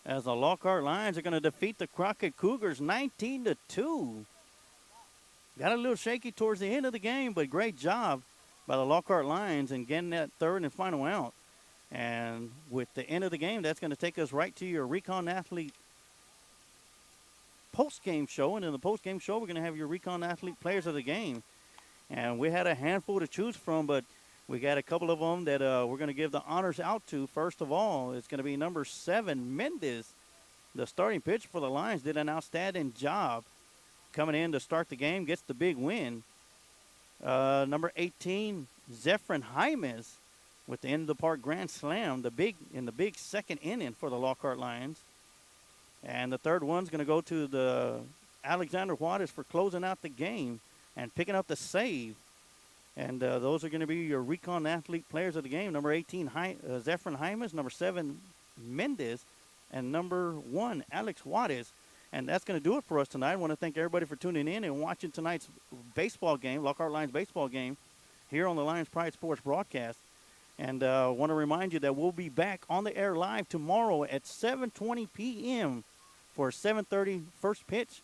as the Lockhart Lions are going to defeat the Crockett Cougars 19-2. Got a little shaky towards the end of the game, but great job by the Lockhart Lions in getting that third and final out. And with the end of the game, that's going to take us right to your Recon Athlete post-game show. And in the post-game show, we're going to have your Recon Athlete Players of the Game. And we had a handful to choose from, but we got a couple of them that we're going to give the honors out to. First of all, it's going to be number 7, Mendez. The starting pitcher for the Lions did an outstanding job coming in to start the game, gets the big win. Number 18, Zephyrin Jaimes with the end-of-the-park grand slam, in the big second inning for the Lockhart Lions. And the third one's going to go to the Alexander Juarez for closing out the game and picking up the save. And those are going to be your Recon Athlete Players of the Game. Number 18, Zephyrin Jaimes. Number 7, Mendez. And number 1, Alex Juarez. And that's going to do it for us tonight. I want to thank everybody for tuning in and watching tonight's baseball game, Lockhart Lions baseball game, here on the Lions Pride Sports broadcast. And I want to remind you that we'll be back on the air live tomorrow at 7:20 p.m. for a 7:30 first pitch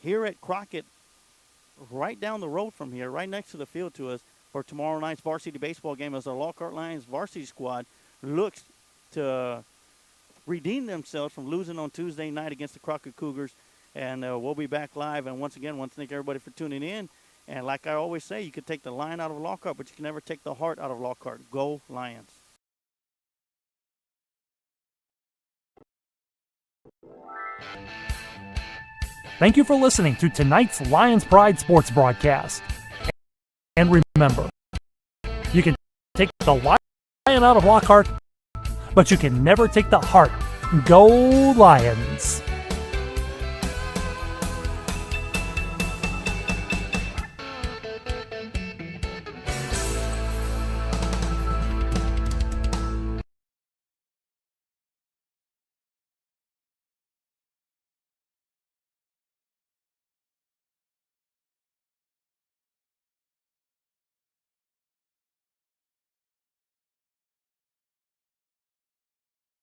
here at Crockett, right down the road from here, right next to the field to us, for tomorrow night's varsity baseball game as the Lockhart Lions varsity squad looks to redeem themselves from losing on Tuesday night against the Crockett Cougars. And we'll be back live. And once again, I want to thank everybody for tuning in. And like I always say, you can take the line out of Lockhart, but you can never take the heart out of Lockhart. Go Lions. Thank you for listening to tonight's Lions Pride Sports broadcast. And remember, you can take the lion out of Lockhart, but you can never take the heart. Go Lions!